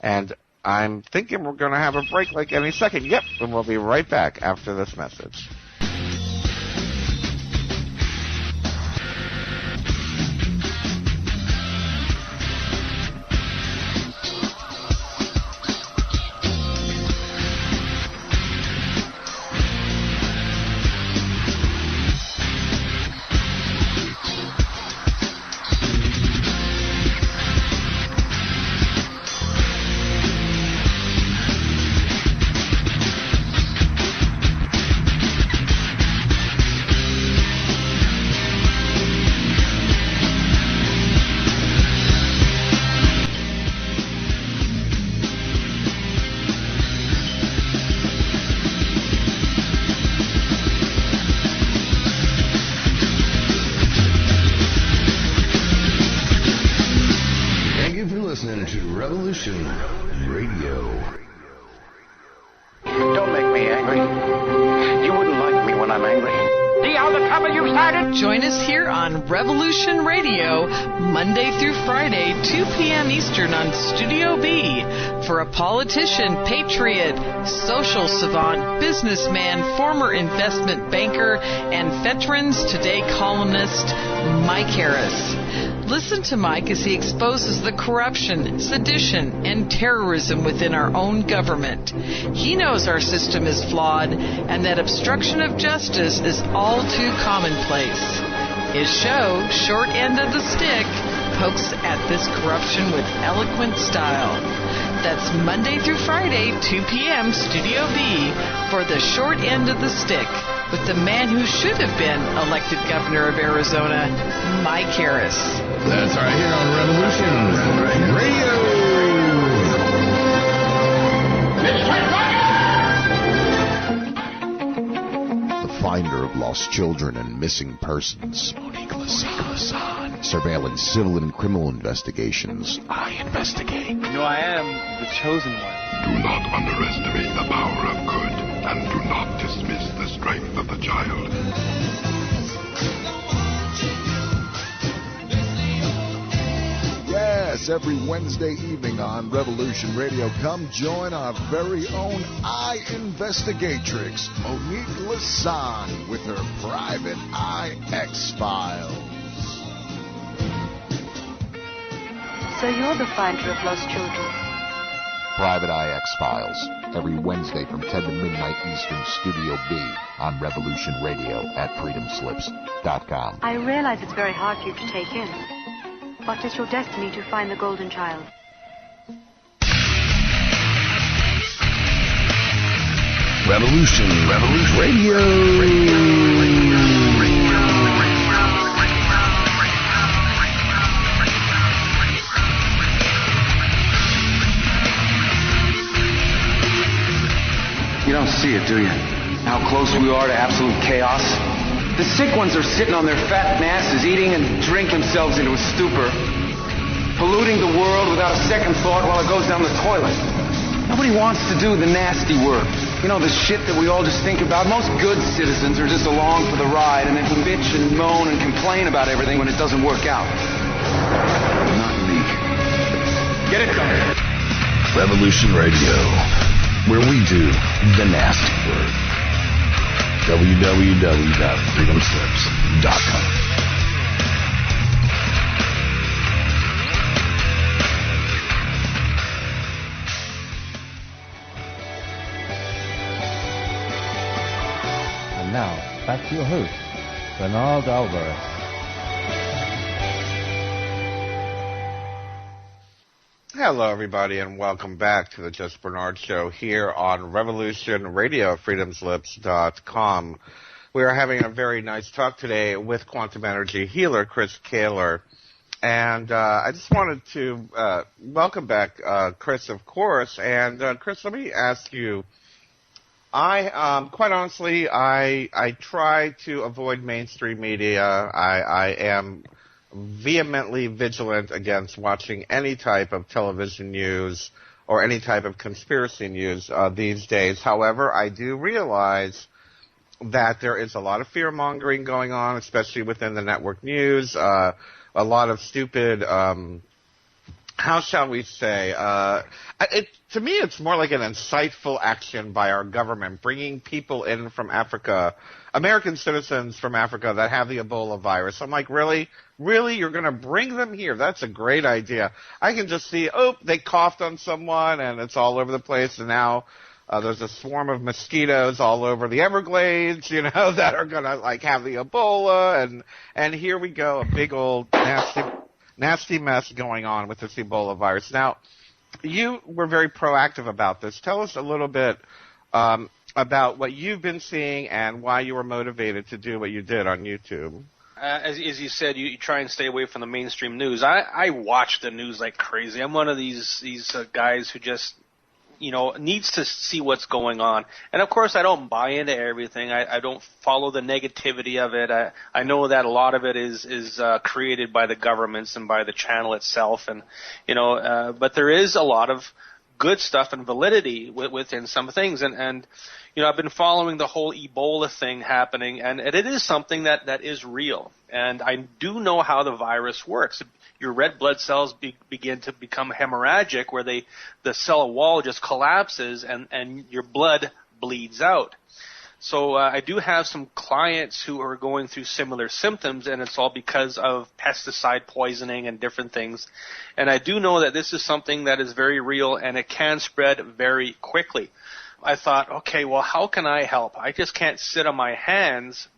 And I'm thinking we're going to have a break like any second. Yep, and we'll be right back after this message. listening to Revolution Radio. Don't make me angry. You wouldn't like me when I'm angry. See how the trouble you started? Join us here on Revolution Radio, Monday through Friday, 2 p.m. Eastern on Studio B, for a politician, patriot, social savant, businessman, former investment banker, and Veterans Today columnist, Mike Harris. Listen to Mike as he exposes the corruption, sedition, and terrorism within our own government. He knows our system is flawed and that obstruction of justice is all too commonplace. His show, Short End of the Stick, pokes at this corruption with eloquent style. That's Monday through Friday, 2 p.m. Studio B for the Short End of the Stick with the man who should have been elected governor of Arizona, Mike Harris. That's right here on Revolution Radio. The finder of lost children and missing persons. Monique Lasan. Surveillance, civil and criminal investigations. I investigate. No, I am the chosen one. Do not underestimate the power of good, and do not dismiss the strength of the child. Yes, every Wednesday evening on Revolution Radio, come join our very own Eye Investigatrix, Monique Lasan, with her Private Eye X-Files. So you're the finder of lost children? Private Eye X-Files, every Wednesday from 10 to midnight Eastern, Studio B, on Revolution Radio at freedomslips.com. I realize it's very hard for you to take in. But it's your destiny to find the golden child. Revolution Radio. You don't see it, do you? How close we are to absolute chaos? The sick ones are sitting on their fat masses, eating and drink themselves into a stupor, polluting the world without a second thought while it goes down the toilet. Nobody wants to do the nasty work. You know, the shit that we all just think about. Most good citizens are just along for the ride and then bitch and moan and complain about everything when it doesn't work out. Not me. Get it done. Revolution Radio, where we do the nasty work. www.freedomslips.com. And now, back to your host, Bernard Alvarez. Hello, everybody, and welcome back to the Just Bernard Show here on Revolution Radio at freedomslips.com. We are having a very nice talk today with quantum energy healer Chris Kaler. And I just wanted to welcome back Chris, of course. And Chris, let me ask you, quite honestly, I try to avoid mainstream media. I am vehemently vigilant against watching any type of television news or any type of conspiracy news these days. However, I do realize that there is a lot of fear-mongering going on, especially within the network news, a lot of stupid, how shall we say, to me it's more like an insightful action by our government, bringing people in from Africa, American citizens from Africa that have the Ebola virus. I'm like, really? Really? You're going to bring them here? That's a great idea. I can just see, they coughed on someone and it's all over the place, and now there's a swarm of mosquitoes all over the Everglades, that are going to have the Ebola, and here we go, a big old nasty mess going on with this Ebola virus. Now, you were very proactive about this. Tell us a little bit about what you've been seeing and why you were motivated to do what you did on YouTube. As you said, you try and stay away from the mainstream news. I watch the news like crazy. I'm one of these guys who just needs to see what's going on. And of course, I don't buy into everything. I don't follow the negativity of it. I know that a lot of it is created by the governments and by the channel itself, and but there is a lot of good stuff and validity within some things. And I've been following the whole Ebola thing happening, and it is something that is real. And I do know how the virus works. Your red blood cells begin to become hemorrhagic, where the cell wall just collapses and your blood bleeds out. So I do have some clients who are going through similar symptoms, and it's all because of pesticide poisoning and different things. And I do know that this is something that is very real, and it can spread very quickly. I thought, okay, well, how can I help? I just can't sit on my hands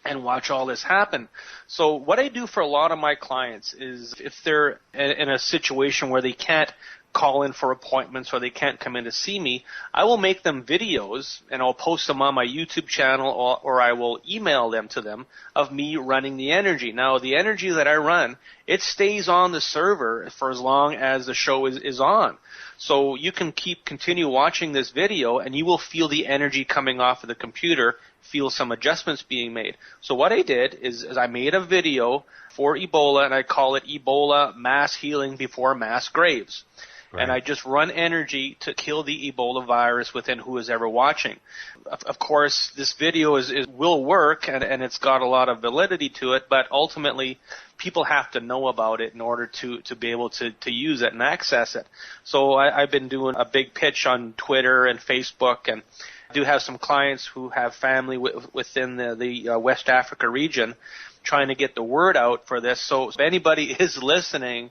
and watch all this happen. So what I do for a lot of my clients is, if they're in a situation where they can't call in for appointments or they can't come in to see me, I will make them videos and I'll post them on my YouTube channel, or I will email them to them of me running the energy. Now, the energy that I run, it stays on the server for as long as the show is on. So you can continue watching this video, and you will feel the energy coming off of the computer, feel some adjustments being made. So what I did is I made a video for Ebola, and I call it Ebola Mass Healing Before Mass Graves. Right. And I just run energy to kill the Ebola virus within who is ever watching. Of course, this video will work, and it's got a lot of validity to it, but ultimately people have to know about it in order to be able to use it and access it. So I've been doing a big pitch on Twitter and Facebook, and I do have some clients who have family within the West Africa region trying to get the word out for this. So if anybody is listening,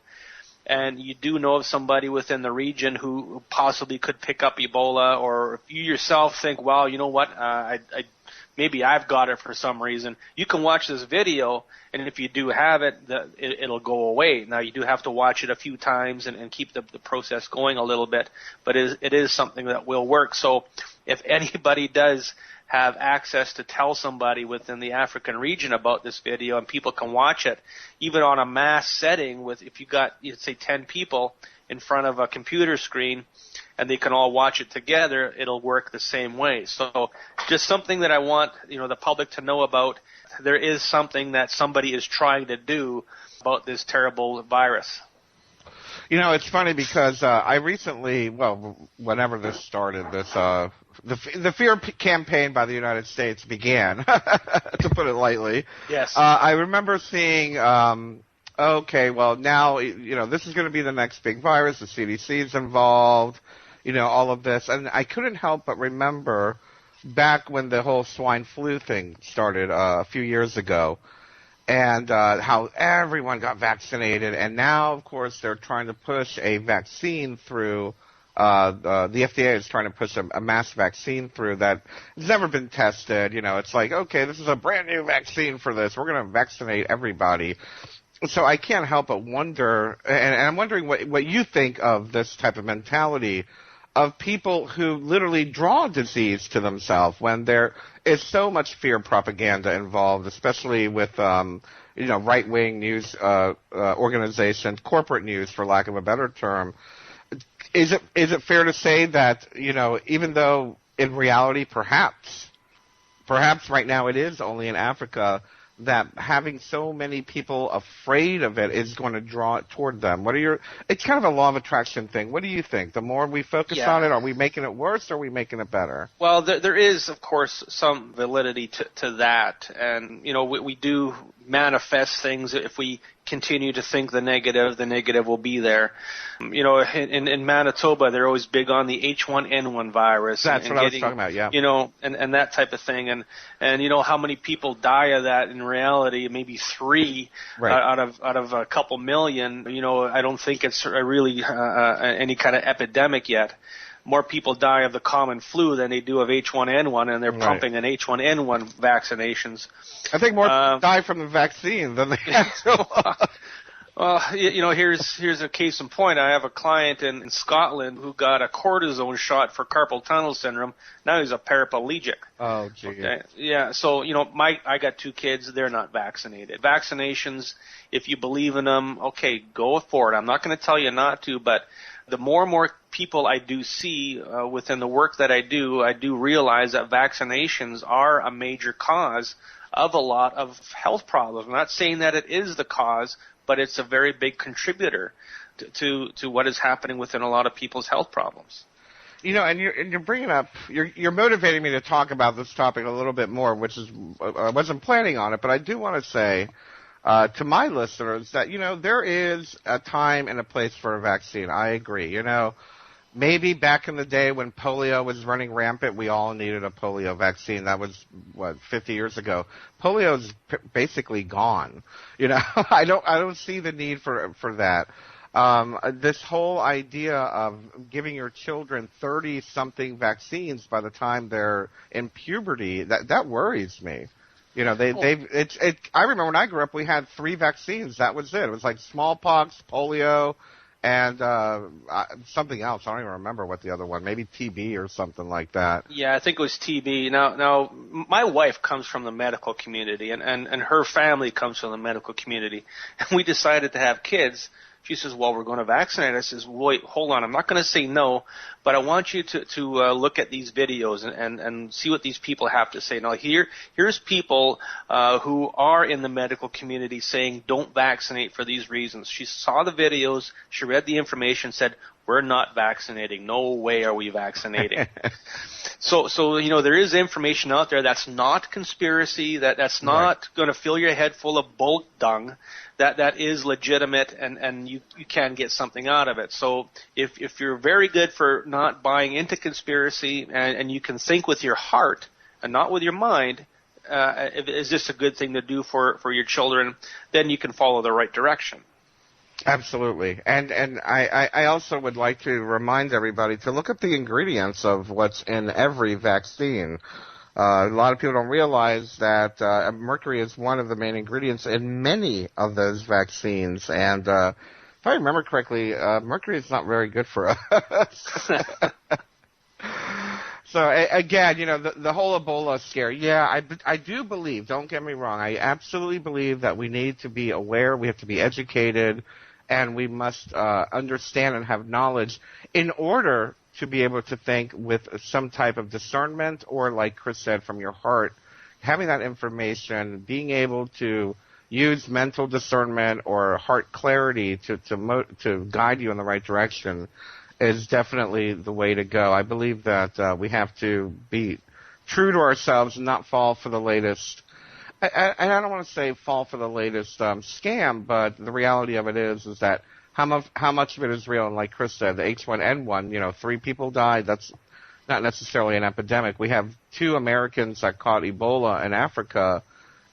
and you do know of somebody within the region who possibly could pick up Ebola, or if you yourself think, well, you know what, maybe I've got it for some reason, you can watch this video, and if you do have it, it'll go away. Now, you do have to watch it a few times and keep the process going a little bit, but it is something that will work. So if anybody does have access to tell somebody within the African region about this video, and people can watch it, even on a mass setting, if you got, say, 10 people in front of a computer screen, and they can all watch it together, it'll work the same way. So just something that I want, the public to know about. There is something that somebody is trying to do about this terrible virus. It's funny because I recently, whenever this started, the fear campaign by the United States began, to put it lightly. Yes. I remember seeing, okay, well, now, this is going to be the next big virus. The CDC's involved, all of this. And I couldn't help but remember back when the whole swine flu thing started a few years ago, and how everyone got vaccinated. And now, of course, they're trying to push a vaccine through. The FDA is trying to push a mass vaccine through that has never been tested. It's like, okay, this is a brand new vaccine for this. We're going to vaccinate everybody. So I can't help but wonder, and I'm wondering what you think of this type of mentality of people who literally draw disease to themselves when there is so much fear propaganda involved, especially with right-wing news organizations, corporate news, for lack of a better term. Is it fair to say that, even though in reality perhaps right now it is only in Africa, that having so many people afraid of it is going to draw it toward them? It's kind of a law of attraction thing. What do you think? The more we focus on it, are we making it worse or are we making it better? Well, there is, of course, some validity to that. And, we do manifest things. If we continue to think the negative will be there. In Manitoba, they're always big on the H1N1 virus. That's what I was talking about, yeah. And that type of thing. And how many people die of that in reality? Maybe 3 out of a couple million. I don't think it's really any kind of epidemic yet. More people die of the common flu than they do of H1N1, and they're pumping in H1N1 vaccinations. I think more die from the vaccine than the actual. Well, here's a case in point. I have a client in Scotland who got a cortisone shot for carpal tunnel syndrome. Now he's a paraplegic. Oh, gee. Okay. Yeah, so, I got 2 kids. They're not vaccinated. Vaccinations, if you believe in them, okay, go for it. I'm not going to tell you not to, but The more and more people I do see within the work that I do realize that vaccinations are a major cause of a lot of health problems. I'm not saying that it is the cause, but it's a very big contributor to what is happening within a lot of people's health problems. You know, and you're bringing up, you're motivating me to talk about this topic a little bit more, which is, I wasn't planning on it, but I do want to say to my listeners that, you know, there is a time and a place for a vaccine. I agree. You know, maybe back in the day when polio was running rampant, we all needed a polio vaccine. That was, 50 years ago. Polio's basically gone. You know, I don't see the need for that. This whole idea of giving your children 30-something vaccines by the time they're in puberty, that worries me. You know, I remember when I grew up, we had 3 vaccines. That was it. It was like smallpox, polio, and something else. I don't even remember what the other one, maybe TB or something like that. Yeah, I think it was TB. Now, my wife comes from the medical community, and her family comes from the medical community, and we decided to have kids. She says, well, we're going to vaccinate. I says, wait, hold on. I'm not going to say no, but I want you to look at these videos and see what these people have to say. Now, here's people who are in the medical community saying don't vaccinate for these reasons. She saw the videos. She read the information, said, we're not vaccinating. No way are we vaccinating. So you know, there is information out there that's not conspiracy, that's not going to fill your head full of bull dung, that is legitimate, and you can get something out of it. So if you're very good for not buying into conspiracy and you can think with your heart and not with your mind, is this a good thing to do for your children, then you can follow the right direction. Absolutely. And I also would like to remind everybody to look at the ingredients of what's in every vaccine. A lot of people don't realize that mercury is one of the main ingredients in many of those vaccines. And if I remember correctly, mercury is not very good for us. So, again, you know, the whole Ebola scare, yeah, I do believe, don't get me wrong, I absolutely believe that we need to be aware, we have to be educated, and we must understand and have knowledge in order to be able to think with some type of discernment, or like Chris said, from your heart, having that information, being able to use mental discernment or heart clarity to guide you in the right direction is definitely the way to go. I believe that we have to be true to ourselves and not fall for the latest. And I don't want to say fall for the latest scam, but the reality of it is that how much of it is real. And like Chris said, the H1N1, you know, 3 people died. That's not necessarily an epidemic. We have 2 Americans that caught Ebola in Africa,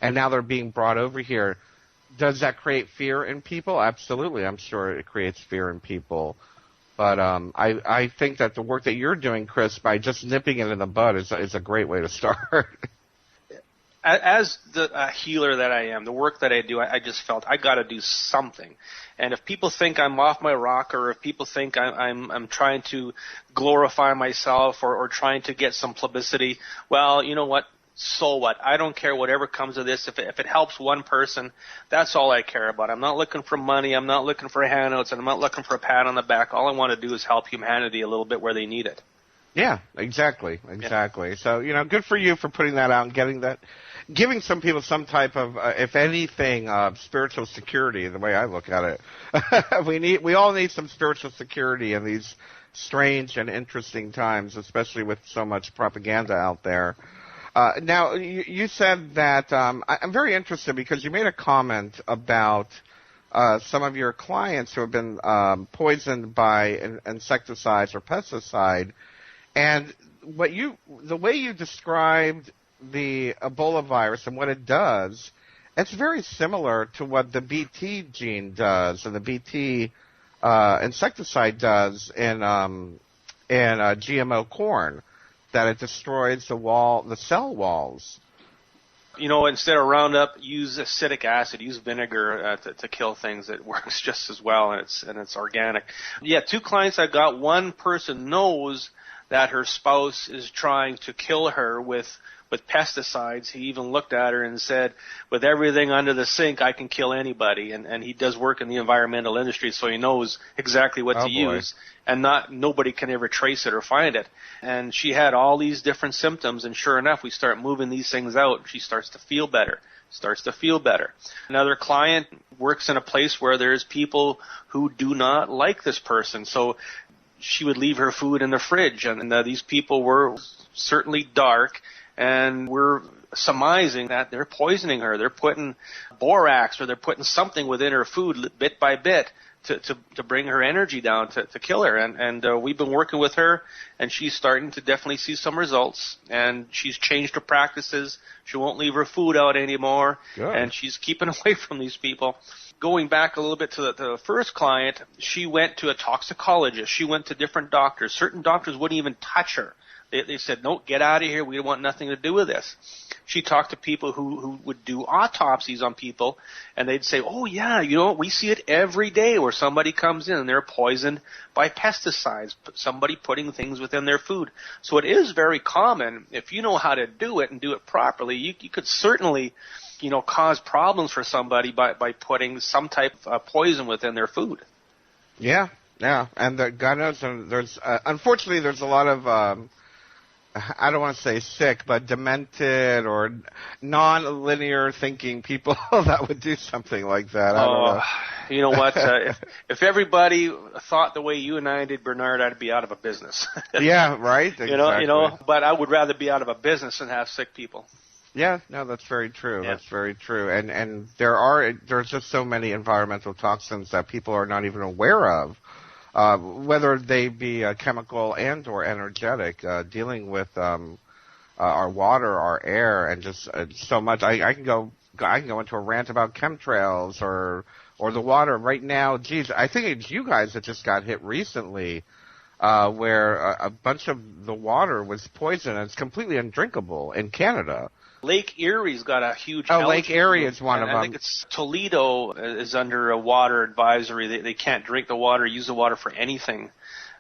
and now they're being brought over here. Does that create fear in people? Absolutely. I'm sure it creates fear in people. But I think that the work that you're doing, Chris, by just nipping it in the bud is a great way to start. As the healer that I am, the work that I do, I just felt I got to do something. And if people think I'm off my rocker, or if people think I'm trying to glorify myself or trying to get some publicity, well, you know what? So what? I don't care whatever comes of this. If it helps one person, that's all I care about. I'm not looking for money. I'm not looking for handouts, and I'm not looking for a pat on the back. All I want to do is help humanity a little bit where they need it. Yeah, exactly. Yeah. So, you know, good for you for putting that out and getting that, giving some people some type of, if anything, spiritual security. The way I look at it, we all need some spiritual security in these strange and interesting times, especially with so much propaganda out there. Now, you said that I'm very interested because you made a comment about some of your clients who have been poisoned by insecticides or pesticide. And the way you described the Ebola virus and what it does, it's very similar to what the BT gene does and the BT insecticide does in GMO corn, that it destroys the cell walls. You know, instead of Roundup, use acetic acid, use vinegar to kill things. It works just as well, and it's organic. Yeah, 2 clients I got. One person knows that her spouse is trying to kill her with with pesticides. He even looked at her and said, with everything under the sink, I can kill anybody. And he does work in the environmental industry, so he knows exactly what to use. And nobody can ever trace it or find it. And she had all these different symptoms, and sure enough, we start moving these things out, and she starts to feel better. Another client works in a place where there's people who do not like this person, so she would leave her food in the fridge, and these people were certainly dark, and we're surmising that they're poisoning her. They're putting borax or they're putting something within her food bit by bit to bring her energy down, to kill her. And we've been working with her, and she's starting to definitely see some results, and she's changed her practices. She won't leave her food out anymore, and she's keeping away from these people. Going back a little bit to the first client, she went to a toxicologist. She went to different doctors. Certain doctors wouldn't even touch her. They said, no, get out of here. We want nothing to do with this. She talked to people who would do autopsies on people, and they'd say, oh, yeah, we see it every day where somebody comes in and they're poisoned by pesticides, somebody putting things within their food. So it is very common. If you know how to do it and do it properly, you could certainly cause problems for somebody by putting some type of poison within their food. Yeah, and God knows, there's unfortunately there's a lot of I don't want to say sick, but demented or non-linear thinking people that would do something like that. I don't know. You know what? If everybody thought the way you and I did, Bernard, I'd be out of a business. Yeah, right. Exactly. But I would rather be out of a business than have sick people. Yeah, no, that's very true. Yeah. That's very true. And there's just so many environmental toxins that people are not even aware of. Whether they be chemical and or energetic, dealing with our water, our air, and just so much. I can go into a rant about chemtrails or the water right now. Geez, I think it's you guys that just got hit recently, where a bunch of the water was poisoned and it's completely undrinkable in Canada. Lake Erie's got a huge. Oh, Lake Erie is one of them. I think it's Toledo is under a water advisory. They can't drink the water, use the water for anything.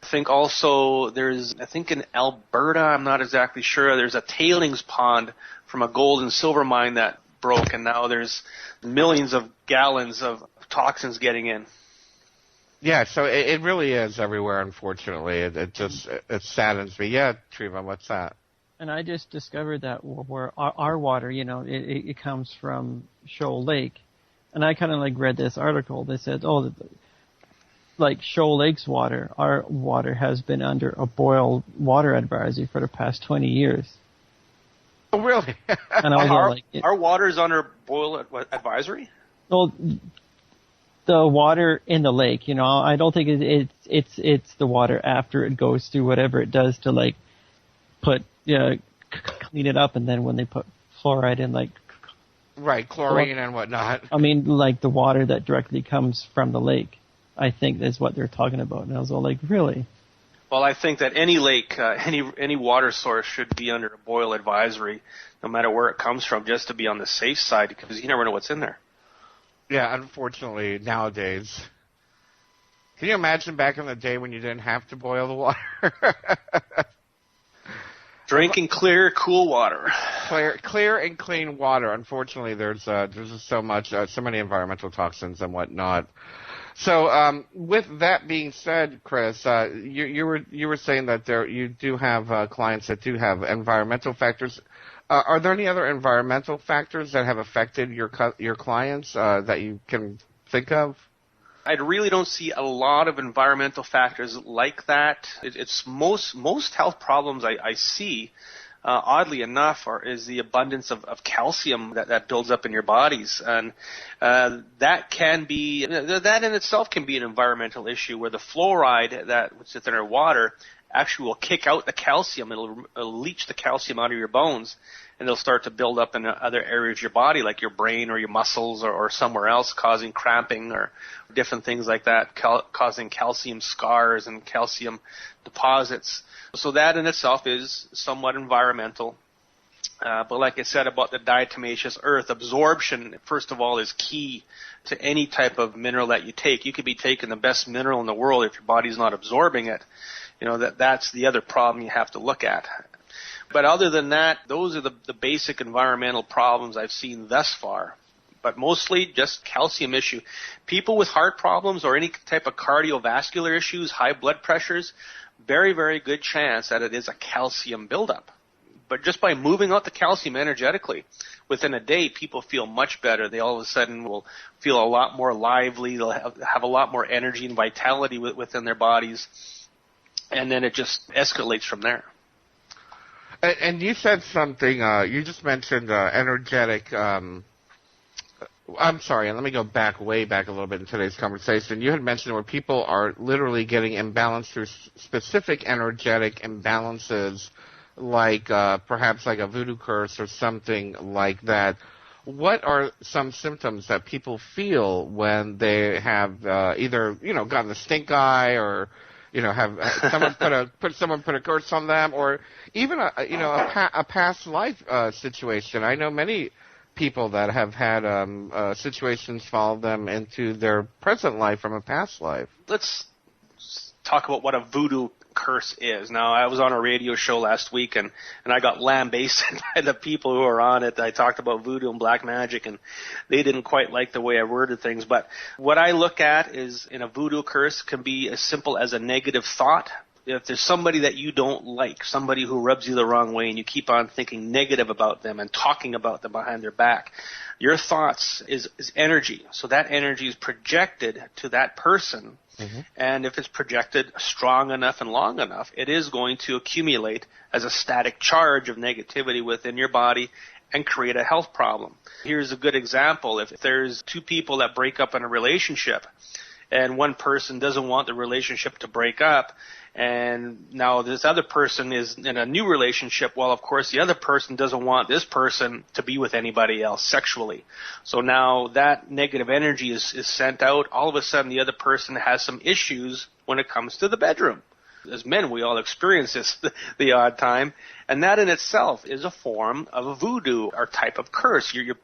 I think also in Alberta, I'm not exactly sure, there's a tailings pond from a gold and silver mine that broke, and now there's millions of gallons of toxins getting in. Yeah, so it really is everywhere, unfortunately. It saddens me. Yeah, Treva, what's that? And I just discovered that where our water, it comes from Shoal Lake. And I kind of read this article that said, Shoal Lake's water, our water has been under a boil water advisory for the past 20 years. Oh, really? And I was our water's under boil advisory? Well, the water in the lake, I don't think it's the water after it goes through whatever it does to clean it up, and then when they put fluoride in, right, chlorine and whatnot. I mean, the water that directly comes from the lake, I think is what they're talking about. And I was all really? Well, I think that any lake, any water source should be under a boil advisory, no matter where it comes from, just to be on the safe side, because you never know what's in there. Yeah, unfortunately, nowadays. Can you imagine back in the day when you didn't have to boil the water? Drinking clear, cool water. Clear and clean water. Unfortunately, there's just so many environmental toxins and whatnot. So, with that being said, Chris, you were saying that you do have clients that do have environmental factors. Are there any other environmental factors that have affected your clients that you can think of? I really don't see a lot of environmental factors like that. It's most health problems I see, oddly enough, is the abundance of calcium that builds up in your bodies, and that in itself can be an environmental issue, where the fluoride that sits in our water actually will kick out the calcium. It'll leach the calcium out of your bones, and they'll start to build up in other areas of your body, like your brain or your muscles or somewhere else, causing cramping or different things like that, causing calcium scars and calcium deposits. So that in itself is somewhat environmental. But like I said about the diatomaceous earth, absorption, first of all, is key to any type of mineral that you take. You could be taking the best mineral in the world if your body's not absorbing it. That's the other problem you have to look at. But other than that, those are the basic environmental problems I've seen thus far. But mostly just calcium issue. People with heart problems or any type of cardiovascular issues, high blood pressures, very, very good chance that it is a calcium buildup. But just by moving out the calcium energetically, within a day, people feel much better. They all of a sudden will feel a lot more lively. They'll have a lot more energy and vitality within their bodies. And then it just escalates from there. And you said something, you just mentioned energetic, I'm sorry, and let me go way back a little bit in today's conversation. You had mentioned where people are literally getting imbalanced through specific energetic imbalances, like perhaps like a voodoo curse or something like that. What are some symptoms that people feel when they have either, gotten a stink eye or, have someone put a curse on them, or even a past life situation? I know many people that have had situations follow them into their present life from a past life. Let's talk about what a voodoo curse is. Now, I was on a radio show last week, and I got lambasted by the people who were on it. I talked about voodoo and black magic, and they didn't quite like the way I worded things. But what I look at is, in a voodoo curse, can be as simple as a negative thought. If there's somebody that you don't like, somebody who rubs you the wrong way, and you keep on thinking negative about them and talking about them behind their back, your thoughts is energy. So that energy is projected to that person. Mm-hmm. And if it's projected strong enough and long enough, it is going to accumulate as a static charge of negativity within your body and create a health problem. Here's a good example. If there's two people that break up in a relationship, and one person doesn't want the relationship to break up, and now this other person is in a new relationship, well, of course, the other person doesn't want this person to be with anybody else sexually. So now that negative energy is sent out. All of a sudden, the other person has some issues when it comes to the bedroom. As men, we all experience this the odd time, and that in itself is a form of a voodoo or type of curse. You're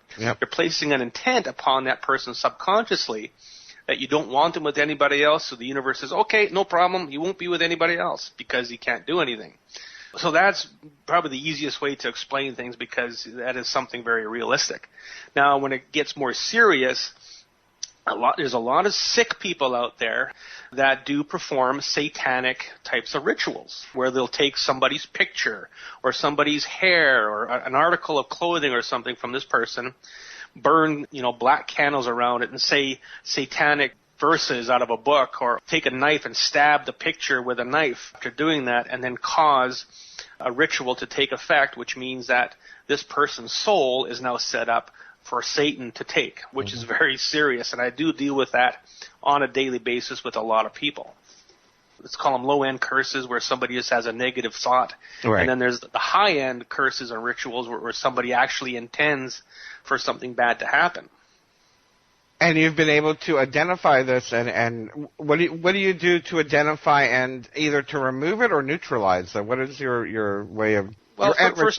placing an intent upon that person subconsciously that you don't want him with anybody else, so the universe says, okay, no problem, he won't be with anybody else because he can't do anything. So that's probably the easiest way to explain things, because that is something very realistic. Now, when it gets more serious, there's a lot of sick people out there that do perform satanic types of rituals, where they'll take somebody's picture or somebody's hair or an article of clothing or something from this person, burn, black candles around it and say satanic verses out of a book, or take a knife and stab the picture with a knife after doing that, and then cause a ritual to take effect, which means that this person's soul is now set up for Satan to take, which is very serious. And I do deal with that on a daily basis with a lot of people. Let's call them low-end curses, where somebody just has a negative thought. Right. And then there's the high-end curses and rituals where somebody actually intends for something bad to happen. And you've been able to identify this, and what do you do to identify and either to remove it or neutralize it? What is your way of... Well, first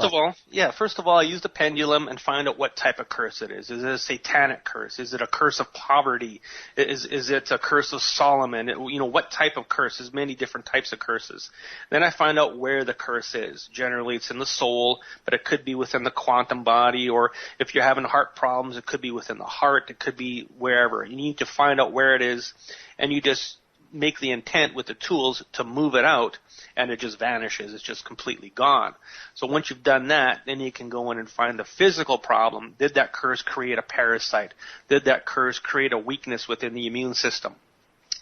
of all, I use the pendulum and find out what type of curse it is. Is it a satanic curse? Is it a curse of poverty? Is it a curse of Solomon? What type of curse? There's many different types of curses. Then I find out where the curse is. Generally, it's in the soul, but it could be within the quantum body, or if you're having heart problems, it could be within the heart. It could be wherever. You need to find out where it is, and you just make the intent with the tools to move it out, and it just vanishes. It's just completely gone. So once you've done that, then you can go in and find the physical problem. Did that curse create a parasite? Did that curse create a weakness within the immune system?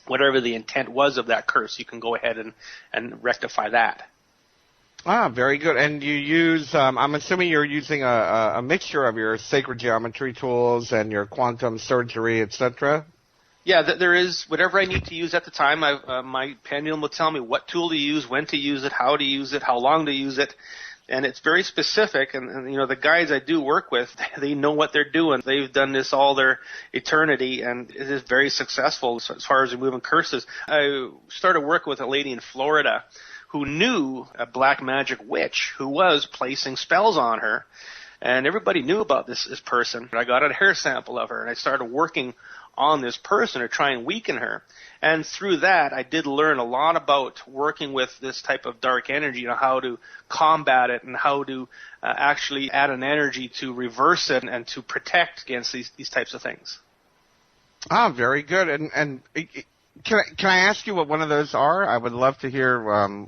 Whatever the intent was of that curse, you can go ahead and rectify that. Ah, very good. And you use, I'm assuming you're using a mixture of your sacred geometry tools and your quantum surgery, etc.? Yeah, there is whatever I need to use at the time. My pendulum will tell me what tool to use, when to use it, how to use it, how long to use it, and it's very specific. And the guys I do work with, they know what they're doing. They've done this all their eternity, and it is very successful as far as removing curses. I started working with a lady in Florida who knew a black magic witch who was placing spells on her. And everybody knew about this person. I got a hair sample of her, and I started working on this person or try and weaken her. And through that, I did learn a lot about working with this type of dark energy, how to combat it and how to actually add an energy to reverse it and to protect against these types of things. Ah, very good. And can I ask you what one of those are? I would love to hear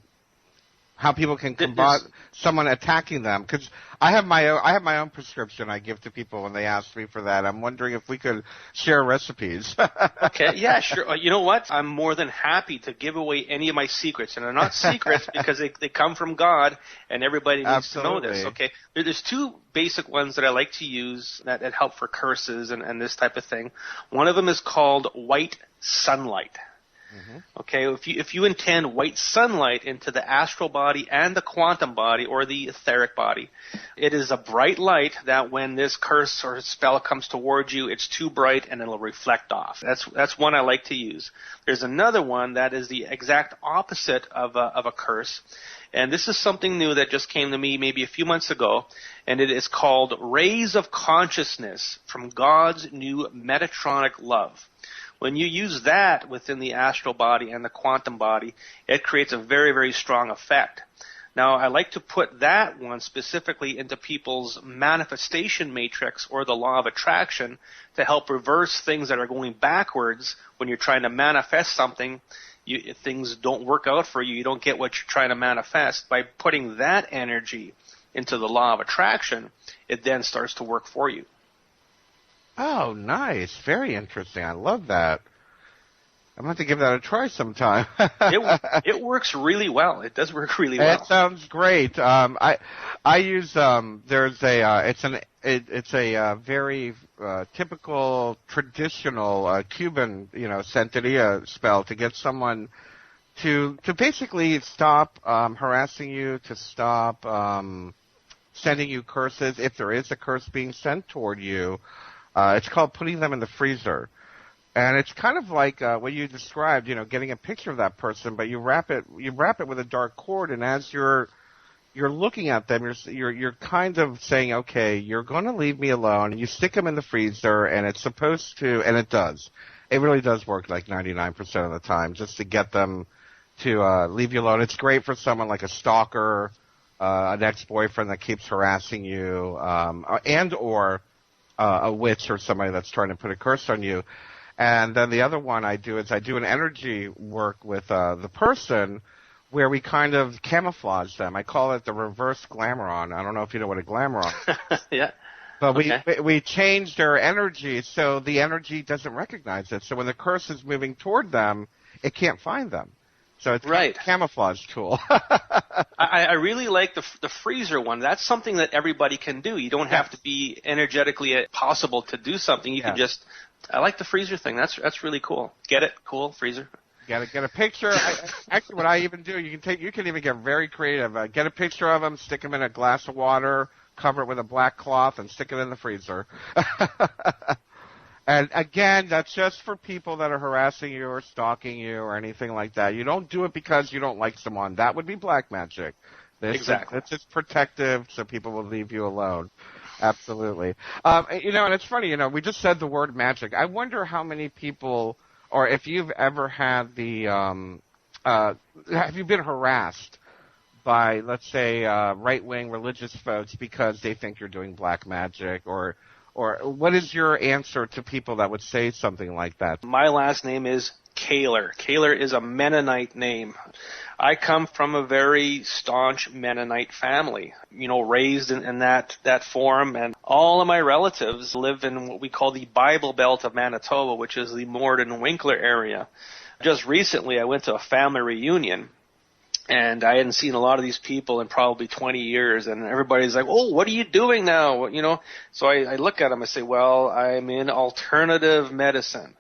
how people can combat someone attacking them, because I have my own prescription I give to people when they ask me for that. I'm wondering if we could share recipes. Okay, yeah, sure. You know what? I'm more than happy to give away any of my secrets, and they're not secrets because they come from God, and everybody needs to know this. Okay, there's two basic ones that I like to use that help for curses and this type of thing. One of them is called white sunlight. Mm-hmm. Okay, if you intend white sunlight into the astral body and the quantum body or the etheric body, it is a bright light that when this curse or spell comes towards you, it's too bright and it'll reflect off. That's one I like to use. There's another one that is the exact opposite of a curse, and this is something new that just came to me maybe a few months ago, and it is called Rays of Consciousness from God's New Metatronic Love. When you use that within the astral body and the quantum body, it creates a very, very strong effect. Now, I like to put that one specifically into people's manifestation matrix or the law of attraction to help reverse things that are going backwards when you're trying to manifest something. If things don't work out for you, you don't get what you're trying to manifest. By putting that energy into the law of attraction, it then starts to work for you. Oh, nice. Very interesting. I love that. I'm going to have to give that a try sometime. It works really well. It does work really well. It sounds great. I use there's a it's a very typical traditional Cuban Santeria spell to get someone to basically stop harassing you, to stop sending you curses if there is a curse being sent toward you. It's called putting them in the freezer. And it's kind of like what you described, getting a picture of that person, but you wrap it with a dark cord, and as you're looking at them, you're kind of saying, okay, you're going to leave me alone, and you stick them in the freezer, and it's supposed to, and it does. It really does work like 99% of the time, just to get them to leave you alone. It's great for someone like a stalker, an ex-boyfriend that keeps harassing you, and or a witch or somebody that's trying to put a curse on you. And then the other one I do is I do an energy work with the person where we kind of camouflage them. I call it the reverse glamoron. I don't know if you know what a glamoron is. Yeah. But we change their energy so the energy doesn't recognize it. So when the curse is moving toward them, it can't find them. So it's right. a camouflage tool. I really like the freezer one. That's something that everybody can do. You don't have to be energetically possible to do something. You can just. I like the freezer thing. That's really cool. Get it? Cool freezer. Get a picture. Actually, what I even do, you can even get very creative. Get a picture of them, stick them in a glass of water, cover it with a black cloth, and stick it in the freezer. And again, that's just for people that are harassing you or stalking you or anything like that. You don't do it because you don't like someone. That would be black magic. Exactly. It's just protective so people will leave you alone. Absolutely. And it's funny, we just said the word magic. I wonder how many people, or if you've ever had have you been harassed by, let's say, right-wing religious folks because they think you're doing black magic, or what is your answer to people that would say something like that? My last name is Kaler. Kaler is a Mennonite name. I come from a very staunch Mennonite family, raised in that form, and all of my relatives live in what we call the Bible Belt of Manitoba, which is the Morden Winkler area. Just recently, I went to a family reunion, and I hadn't seen a lot of these people in probably 20 years, and everybody's like, oh, what are you doing now? So I look at them, I say, well, I'm in alternative medicine.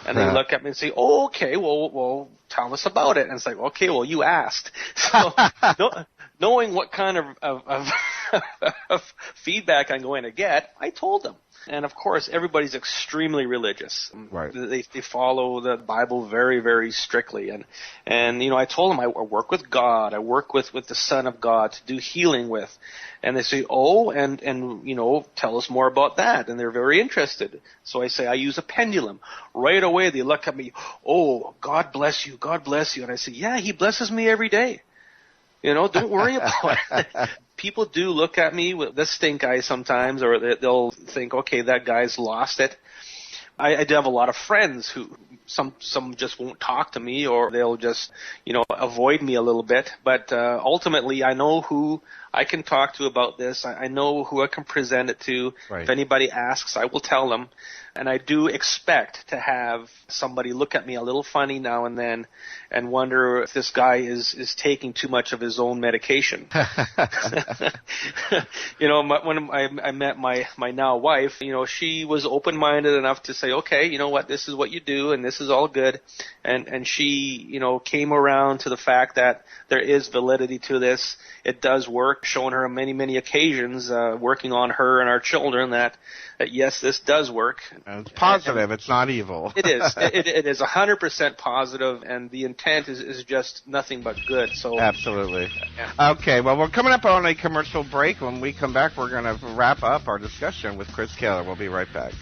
And they look at me and say, oh, okay, well, tell us about it. And it's like, okay, well, you asked. So knowing what kind of feedback I'm going to get, I told them. And of course, everybody's extremely religious. Right. They follow the Bible very, very strictly. And I told them I work with God. I work with the Son of God to do healing with. And they say, oh, and tell us more about that. And they're very interested. So I say, I use a pendulum. Right away, they look at me, oh, God bless you, God bless you. And I say, yeah, He blesses me every day. Don't worry about it. People do look at me with the stink eye sometimes, or they'll think, okay, that guy's lost it. I do have a lot of friends who some just won't talk to me, or they'll just avoid me a little bit. But ultimately, I know who I can talk to about this. I know who I can present it to. Right. If anybody asks, I will tell them. And I do expect to have somebody look at me a little funny now and then and wonder if this guy is taking too much of his own medication. When I met my now wife, she was open-minded enough to say, okay, you know what, this is what you do and this is all good. And she, came around to the fact that there is validity to this. It does work, showing her on many, many occasions, working on her and our children that yes, this does work. And it's positive. It's not evil. It is. It is 100% positive, and the intent is just nothing but good. So absolutely. Yeah. Okay. Well, we're coming up on a commercial break. When we come back, we're going to wrap up our discussion with Chris Kaler. We'll be right back.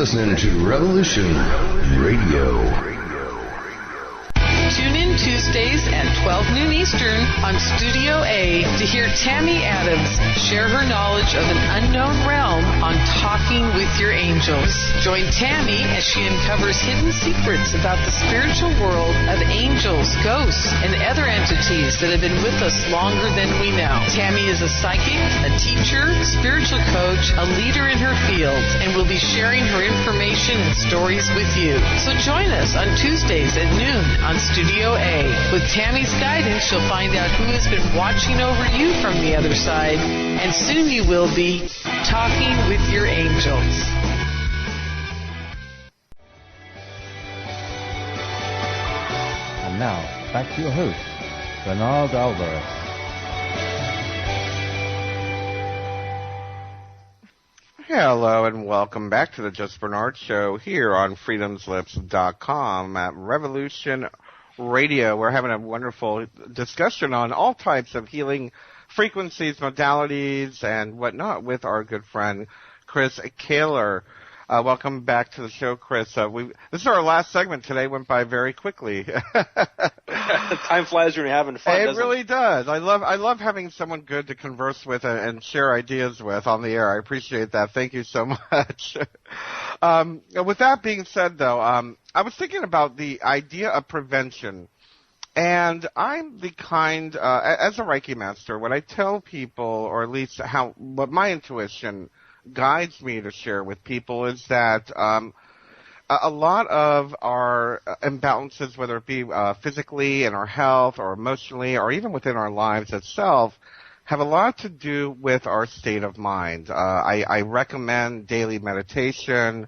Listening to Revolution Radio. Tune in Tuesdays at 12 noon Eastern on Studio A to hear Tammy Adams share her knowledge of an unknown realm on Talking with Your Angels. Join Tammy as she uncovers hidden secrets about the spiritual world of angels, ghosts, and other entities that have been with us longer than we know. Tammy is a psychic, a teacher, spiritual coach, a leader in her field, and will be sharing her information and stories with you. So join us on Tuesdays at noon on Studio A. With Tammy's guidance, you'll find out who has been watching over you from the other side, and soon you will be talking with your angels. And now, back to your host, Bernard Alvarez. Hello and welcome back to the Just Bernard Show here on freedomslips.com at Revolution Radio. We're having a wonderful discussion on all types of healing frequencies, modalities, and whatnot with our good friend Chris Kaler. Welcome back to the show, Chris. This is our last segment today. Went by very quickly. Time flies when you're having fun. It really does. I love having someone good to converse with and share ideas with on the air. I appreciate that. Thank you so much. With that being said, though, I was thinking about the idea of prevention. And I'm the kind, as a Reiki master, what I tell people, or at least what my intuition guides me to share with people, is that a lot of our imbalances, whether it be physically in our health or emotionally or even within our lives itself, have a lot to do with our state of mind. I recommend daily meditation.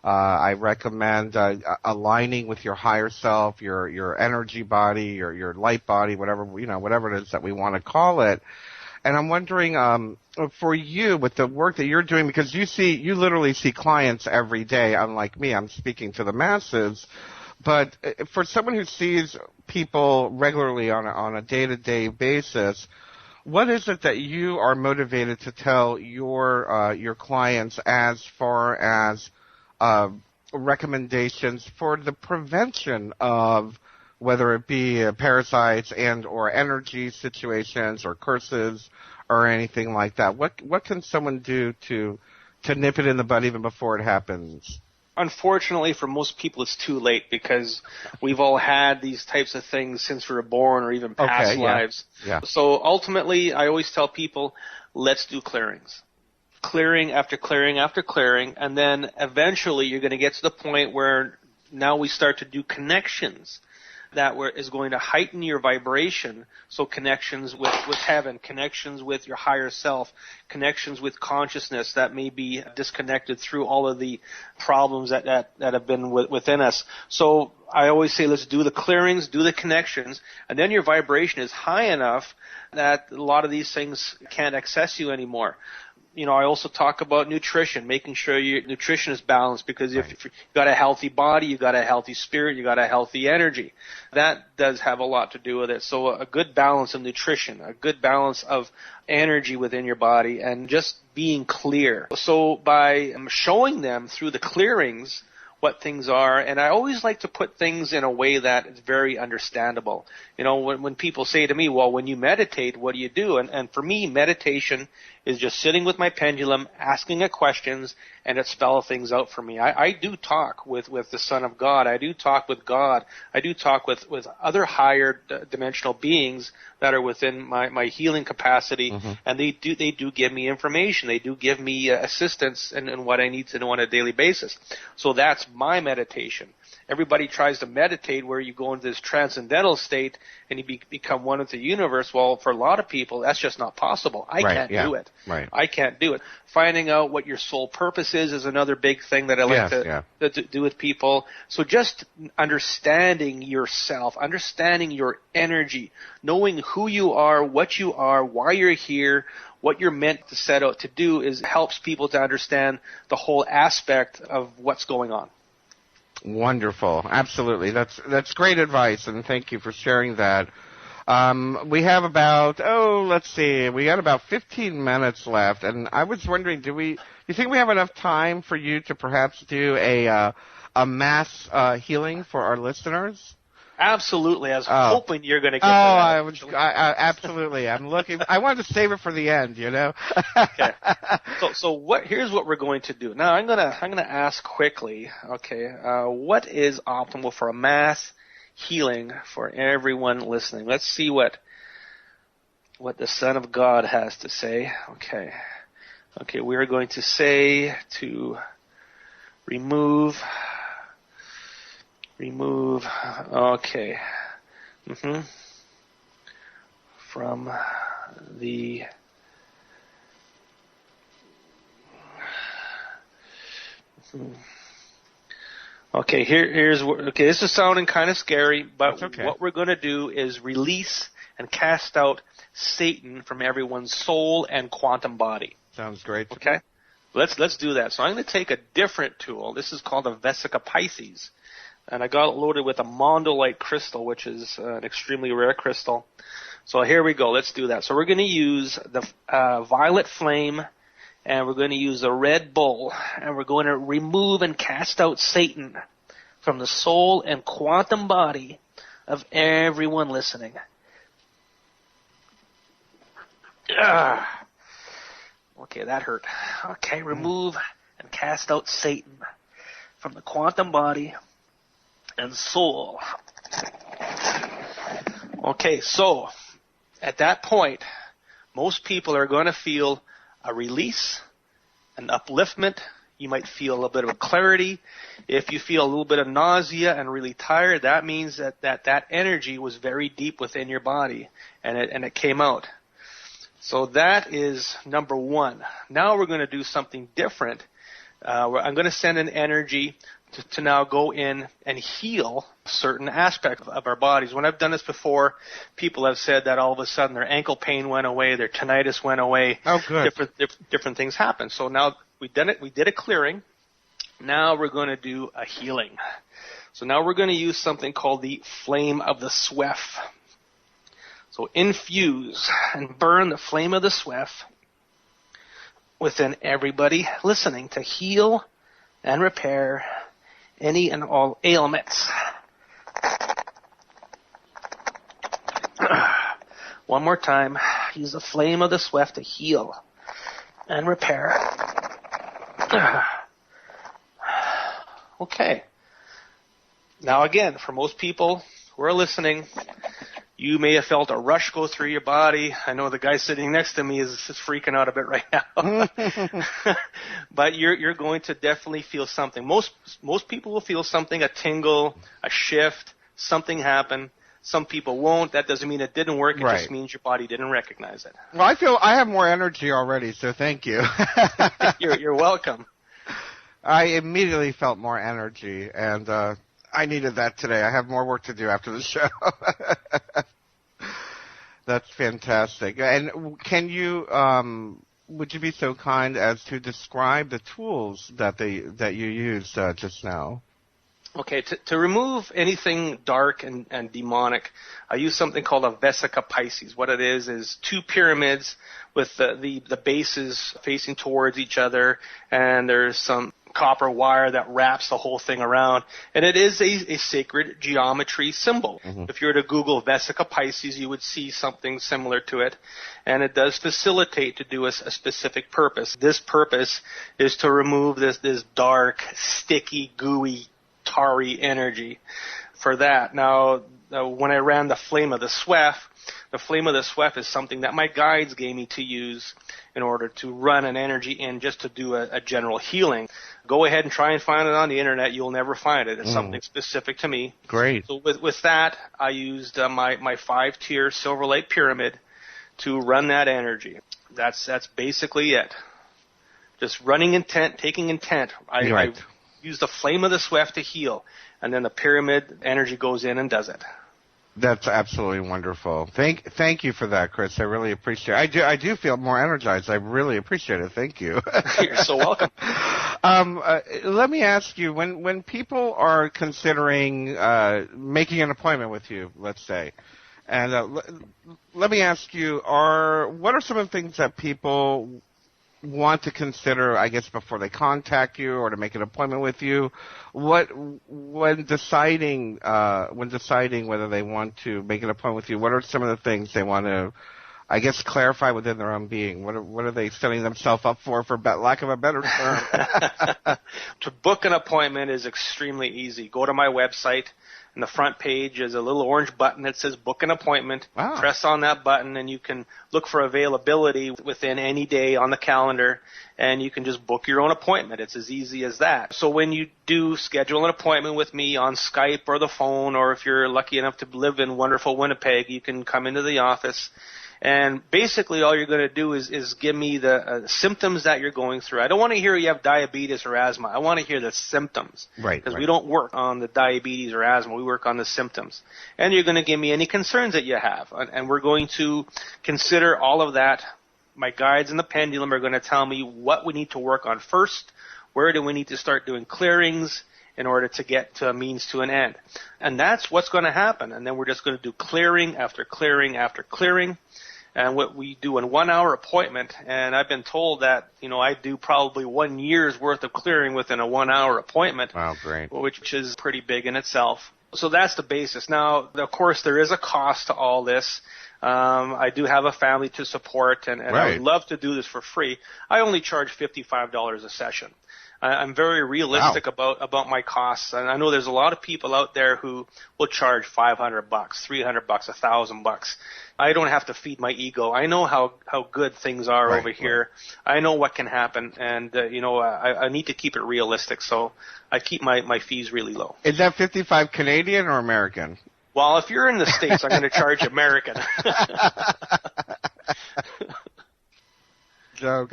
I recommend aligning with your higher self, your energy body, your light body, whatever it is that we want to call it. And I'm wondering, for you, with the work that you're doing, because you literally see clients every day, unlike me, I'm speaking to the masses, but for someone who sees people regularly on a day-to-day basis, what is it that you are motivated to tell your clients as far as recommendations for the prevention of whether it be parasites and or energy situations or curses or anything like that. What can someone do to nip it in the bud even before it happens? Unfortunately, for most people, it's too late because we've all had these types of things since we were born or even past lives. Yeah. So ultimately, I always tell people, let's do clearings. Clearing after clearing after clearing, and then eventually you're going to get to the point where now we start to do connections that is going to heighten your vibration. So connections with heaven, connections with your higher self, connections with consciousness that may be disconnected through all of the problems that have been within us. So I always say, let's do the clearings, do the connections, and then your vibration is high enough that a lot of these things can't access you anymore. You know, I also talk about nutrition, making sure your nutrition is balanced, because if you've got a healthy body, you've got a healthy spirit, you've got a healthy energy. That does have a lot to do with it. So a good balance of nutrition, a good balance of energy within your body, and just being clear. So by showing them through the clearings what things are, and I always like to put things in a way that is very understandable. You know, when people say to me, well, when you meditate, what do you do? And for me, meditation is just sitting with my pendulum, asking it questions, and it spells things out for me. I do talk with the Son of God. I do talk with God. I do talk with other higher dimensional beings that are within my healing capacity, and they do give me information. They do give me assistance in what I need to know on a daily basis. So that's my meditation. Everybody tries to meditate where you go into this transcendental state and you become one with the universe. Well, for a lot of people, that's just not possible. I can't do it. Right. I can't do it. Finding out what your soul purpose is another big thing that I like to do with people. So just understanding yourself, understanding your energy, knowing who you are, why you're here, what you're meant to set out to do helps people to understand the whole aspect of what's going on. Wonderful. Absolutely. That's great advice, and thank you for sharing that. We have about, we got about 15 minutes left, and I was wondering, do you think we have enough time for you to perhaps do a mass healing for our listeners? Absolutely. I was hoping you're going to get that. Absolutely. I'm looking. I wanted to save it for the end, you know. Okay. So here's what we're going to do. Now I'm going to ask quickly, what is optimal for a mass healing for everyone listening? Let's see what the Son of God has to say. Okay. We are going to say to remove, okay. From the here's what, this is sounding kind of scary, but what we're going to do is release and cast out Satan from everyone's soul and quantum body. Sounds great. Okay? Let's do that. So I'm going to take a different tool. This is called a Vesica Pisces. And I got it loaded with a Mondolite crystal, which is an extremely rare crystal. So here we go. Let's do that. So we're going to use the violet flame, and we're going to use a Red Bull, and we're going to remove and cast out Satan from the soul and quantum body of everyone listening. Okay, that hurt. Okay, remove and cast out Satan from the quantum body and soul. Okay, so at that point, most people are going to feel a release, an upliftment. You might feel a little bit of a clarity. If you feel a little bit of nausea and really tired, that means that energy was very deep within your body, and it came out. So that is number one. Now we're going to do something different. I'm going to send an energy to now go in and heal certain aspects of our bodies. When I've done this before, people have said that all of a sudden their ankle pain went away, their tinnitus went away. Oh, good. Different things happen. So now we've done it. We did a clearing. Now we're going to do a healing. So now we're going to use something called the flame of the Sweph. So infuse and burn the flame of the Sweph within everybody listening to heal and repair any and all ailments. One more time. Use the flame of the SWEF to heal and repair. Okay. Now again, for most people who are listening, you may have felt a rush go through your body. I know the guy sitting next to me is freaking out a bit right now. But you're going to definitely feel something. Most people will feel something, a tingle, a shift, something happen. Some people won't. That doesn't mean it didn't work. It just means your body didn't recognize it. Well, I feel I have more energy already, so thank you. You're welcome. I immediately felt more energy, and I needed that today. I have more work to do after the show. That's fantastic. And can you, would you be so kind as to describe the tools that you used just now? Okay, to remove anything dark and demonic, I use something called a Vesica Pisces. What it is two pyramids with the bases facing towards each other, and there's some copper wire that wraps the whole thing around, and it is a sacred geometry symbol. Mm-hmm. If you were to Google Vesica Pisces, you would see something similar to it, and it does facilitate to do a specific purpose. This purpose is to remove this dark, sticky, gooey, tarry energy for that. Now, when I ran the Flame of the SWEF is something that my guides gave me to use in order to run an energy in just to do a general healing. Go ahead and try and find it on the internet. You'll never find it. It's something specific to me. Great. So with that, I used my 5-tier Silver Lake Pyramid to run that energy. That's basically it. Just running intent, taking intent. I use the Flame of the SWEF to heal, and then the pyramid energy goes in and does it. That's absolutely wonderful. Thank you for that, Chris. I really appreciate it. I do feel more energized. I really appreciate it. Thank you. You're so welcome. Let me ask you, when people are considering making an appointment with you, let's say, and let me ask you, what are some of the things that people want to consider, I guess, before they contact you or to make an appointment with you? When deciding whether they want to make an appointment with you, what are some of the things they want to, I guess, clarify within their own being? What are they setting themselves up for lack of a better term? To book an appointment is extremely easy. Go to my website. On the front page is a little orange button that says book an appointment. Wow. Press on that button and you can look for availability within any day on the calendar, and you can just book your own appointment. It's as easy as that. So when you do schedule an appointment with me on Skype or the phone, or if you're lucky enough to live in wonderful Winnipeg, you can come into the office. And basically all you're going to do is give me the symptoms that you're going through. I don't want to hear you have diabetes or asthma. I want to hear the symptoms. Right. Because we don't work on the diabetes or asthma. We work on the symptoms. And you're going to give me any concerns that you have. And we're going to consider all of that. My guides in the pendulum are going to tell me what we need to work on first. Where do we need to start doing clearings in order to get to a means to an end. And that's what's going to happen. And then we're just going to do clearing after clearing after clearing. And what we do in 1 hour appointment, and I've been told that, I do probably 1 year's worth of clearing within a 1 hour appointment. Wow, great. Which is pretty big in itself. So that's the basis. Now, of course, there is a cost to all this. I do have a family to support, and right. I would love to do this for free. I only charge $55 a session. I'm very realistic about my costs, and I know there's a lot of people out there who will charge $500, $300, $1,000. I don't have to feed my ego. I know how good things are over here. I know what can happen, and I need to keep it realistic, so I keep my fees really low. Is that 55 Canadian or American? Well, if you're in the States, I'm going to charge American. Joke.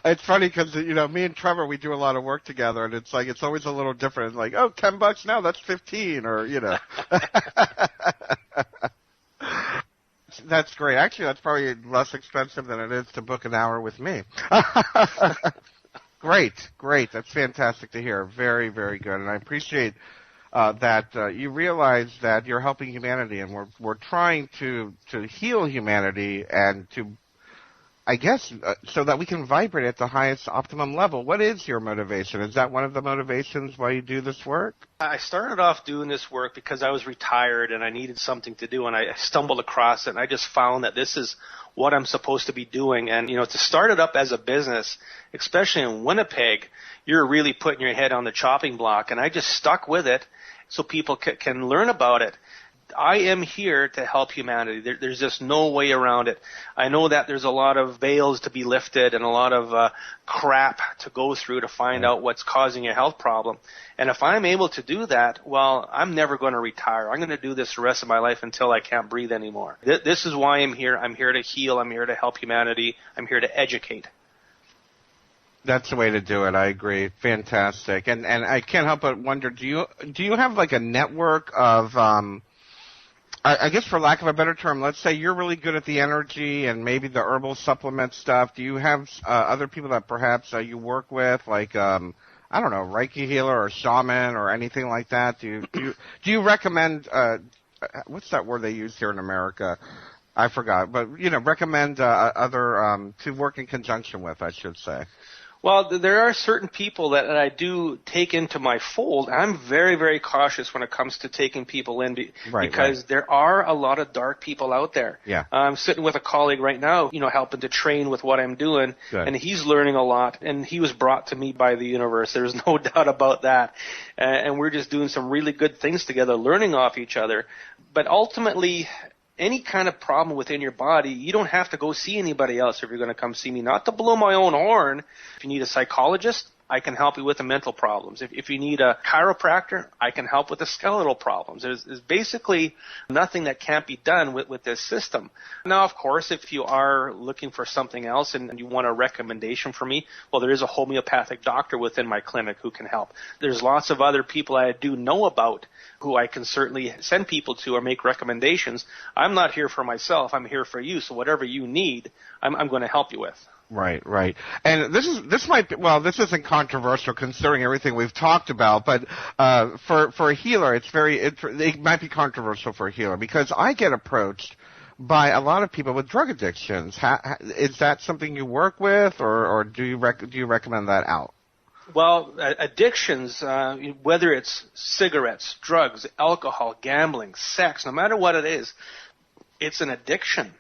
It's funny because, me and Trevor, we do a lot of work together, and it's always a little different. It's like, $10 now, that's 15, or, That's great. Actually, that's probably less expensive than it is to book an hour with me. Great. That's fantastic to hear. Very, very good. And I appreciate that you realize that you're helping humanity, and we're trying to heal humanity and to I guess, so that we can vibrate at the highest optimum level. What is your motivation? Is that one of the motivations why you do this work? I started off doing this work because I was retired and I needed something to do, and I stumbled across it, and I just found that this is what I'm supposed to be doing. And, to start it up as a business, especially in Winnipeg, you're really putting your head on the chopping block, and I just stuck with it so people can learn about it. I am here to help humanity. There's just no way around it. I know that there's a lot of veils to be lifted and a lot of crap to go through to find out what's causing a health problem. And if I'm able to do that, well, I'm never going to retire. I'm going to do this the rest of my life until I can't breathe anymore. This is why I'm here. I'm here to heal. I'm here to help humanity. I'm here to educate. That's the way to do it. I agree. Fantastic. And I can't help but wonder, do you have like a network of I guess for lack of a better term, let's say you're really good at the energy and maybe the herbal supplement stuff. Do you have other people that perhaps you work with, like I don't know, Reiki healer or shaman or anything like that? Do you recommend what's that word they use here in America? I forgot, but recommend other to work in conjunction with, I should say. Well, there are certain people that I do take into my fold. I'm very, very cautious when it comes to taking people in because there are a lot of dark people out there. Yeah. I'm sitting with a colleague right now, helping to train with what I'm doing, and he's learning a lot, and he was brought to me by the universe. There's no doubt about that. And we're just doing some really good things together, learning off each other. But ultimately, any kind of problem within your body, you don't have to go see anybody else if you're going to come see me. Not to blow my own horn. If you need a psychologist, I can help you with the mental problems. If you need a chiropractor, I can help with the skeletal problems. There's basically nothing that can't be done with this system. Now, of course, if you are looking for something else and you want a recommendation from me, well, there is a homeopathic doctor within my clinic who can help. There's lots of other people I do know about who I can certainly send people to or make recommendations. I'm not here for myself. I'm here for you. So whatever you need, I'm going to help you with. Right. And this isn't controversial considering everything we've talked about, but for a healer, it might be controversial for a healer because I get approached by a lot of people with drug addictions. Is that something you work with, or do you recommend that out? Well, addictions, whether it's cigarettes, drugs, alcohol, gambling, sex, no matter what it is, it's an addiction.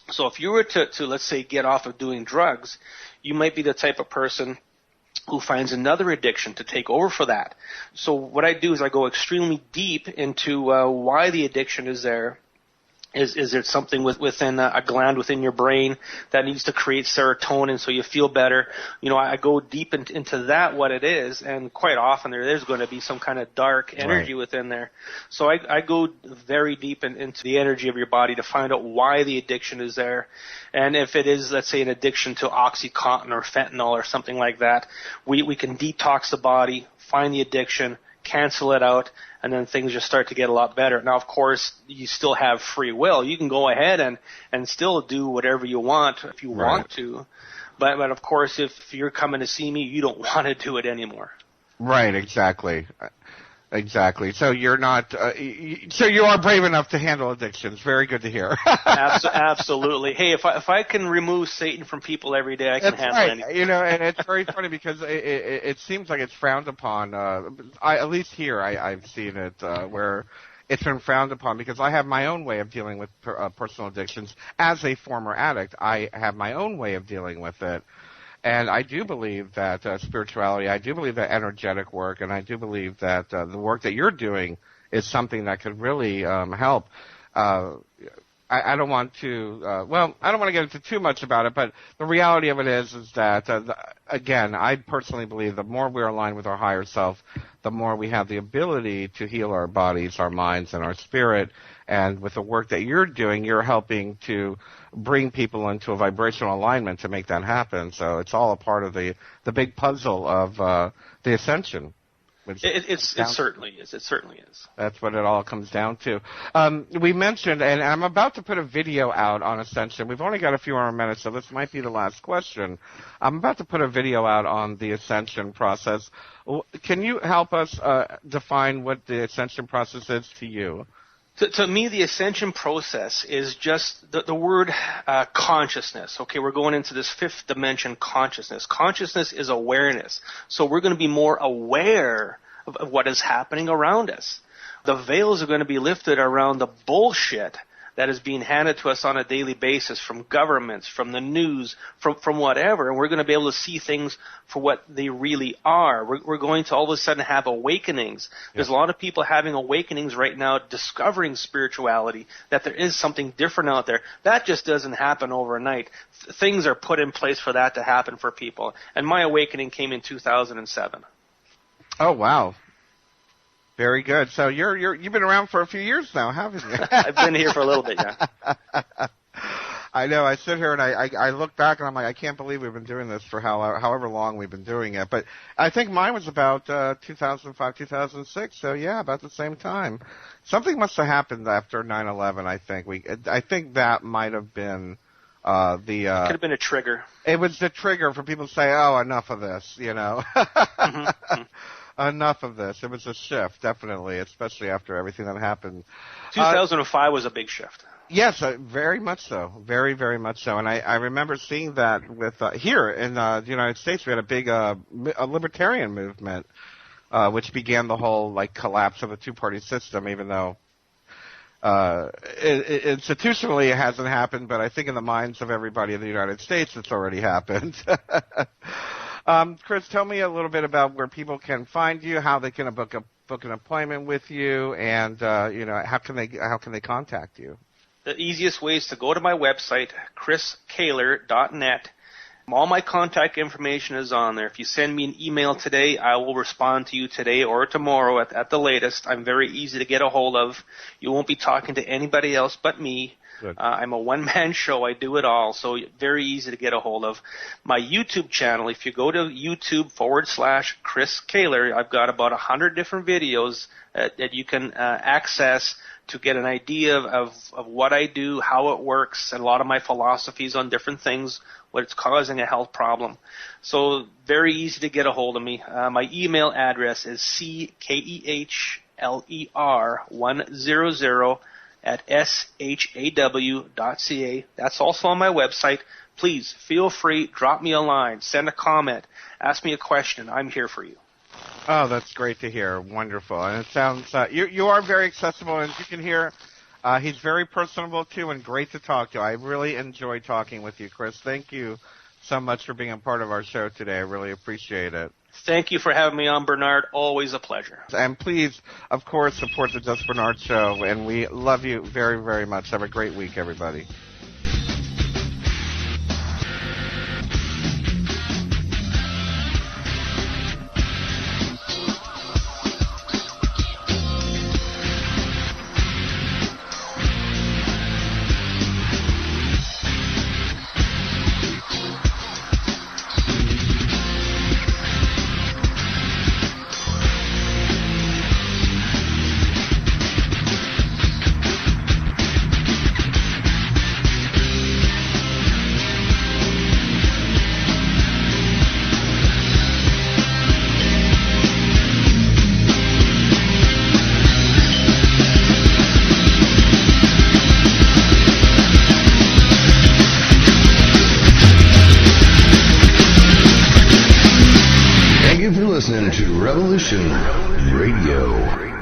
So if you were to, let's say, get off of doing drugs, you might be the type of person who finds another addiction to take over for that. So what I do is I go extremely deep into why the addiction is there. Is there something within a gland within your brain that needs to create serotonin so you feel better? I go deep into that, what it is, and quite often there's going to be some kind of dark energy within there. So I go very deep into the energy of your body to find out why the addiction is there. And if it is, let's say, an addiction to OxyContin or fentanyl or something like that, we can detox the body, find the addiction, cancel it out, and then things just start to get a lot better. Now, of course, you still have free will. You can go ahead and still do whatever you want if you want to. But of course, if you're coming to see me, you don't want to do it anymore. Right, exactly. So you're not. So you are brave enough to handle addictions. Very good to hear. Absolutely. Hey, if I can remove Satan from people every day, I can handle anything. And it's very funny because it seems like it's frowned upon. At least here, I've seen it where it's been frowned upon because I have my own way of dealing with personal addictions. As a former addict, I have my own way of dealing with it. And I do believe that spirituality, I do believe that energetic work, and I do believe that the work that you're doing is something that could really help. I don't want to, I don't want to get into too much about it, but the reality of it is that, again, I personally believe the more we're aligned with our higher self, the more we have the ability to heal our bodies, our minds, and our spirit. And with the work that you're doing, you're helping to bring people into a vibrational alignment to make that happen. So it's all a part of the big puzzle of the ascension. It certainly is. It certainly is. That's what it all comes down to. We mentioned, and I'm about to put a video out on Ascension. We've only got a few more minutes, so this might be the last question. I'm about to put a video out on the Ascension process. Can you help us define what the Ascension process is to you? To me, the ascension process is just the word consciousness. Okay, we're going into this fifth dimension, consciousness. Consciousness is awareness. So we're going to be more aware of what is happening around us. The veils are going to be lifted around the bullshit that is being handed to us on a daily basis from governments, from the news, from whatever, and we're going to be able to see things for what they really are. We're going to all of a sudden have awakenings. There's a lot of people having awakenings right now, discovering spirituality, that there is something different out there. That just doesn't happen overnight. Things are put in place for that to happen for people. And my awakening came in 2007. Oh, wow. Very good. So you've been around for a few years now, haven't you? I've been here for a little bit, yeah. I know. I sit here and I look back and I'm like, I can't believe we've been doing this for however long we've been doing it. But I think mine was about 2005, 2006. So yeah, about the same time. Something must have happened after 9/11. I think that might have been it could have been a trigger. It was the trigger for people to say, "Oh, enough of this," Mm-hmm. Enough of this. It was a shift, definitely, especially after everything that happened. 2005 was a big shift. Yes, very much so. Very, very much so. And I remember seeing that with here in the United States. We had a big a libertarian movement, which began the whole collapse of the two-party system, even though institutionally it hasn't happened. But I think in the minds of everybody in the United States, it's already happened. Chris, tell me a little bit about where people can find you, how they can book an appointment with you, and how can they contact you? The easiest way is to go to my website, chriskaler.net. All my contact information is on there. If you send me an email today, I will respond to you today or tomorrow at the latest. I'm very easy to get a hold of. You won't be talking to anybody else but me. I'm a one-man show. I do it all, so very easy to get a hold of. My YouTube channel, if you go to YouTube/Chris Kaler, I've got about 100 different videos that you can access to get an idea of what I do, how it works, and a lot of my philosophies on different things, what's causing a health problem. So very easy to get a hold of me. My email address is CKEHLER100 at shaw.ca. That's also on my website. Please feel free, drop me a line, send a comment, ask me a question. I'm here for you. Oh, that's great to hear. Wonderful. And it sounds you are very accessible, and as you can hear, he's very personable too and great to talk to. I really enjoy talking with you, Chris. Thank you so much for being a part of our show today. I really appreciate it. Thank you for having me on, Bernard. Always a pleasure. And please, of course, support the Just Bernard Show. And we love you very, very much. Have a great week, everybody. Listening to Revolution Radio.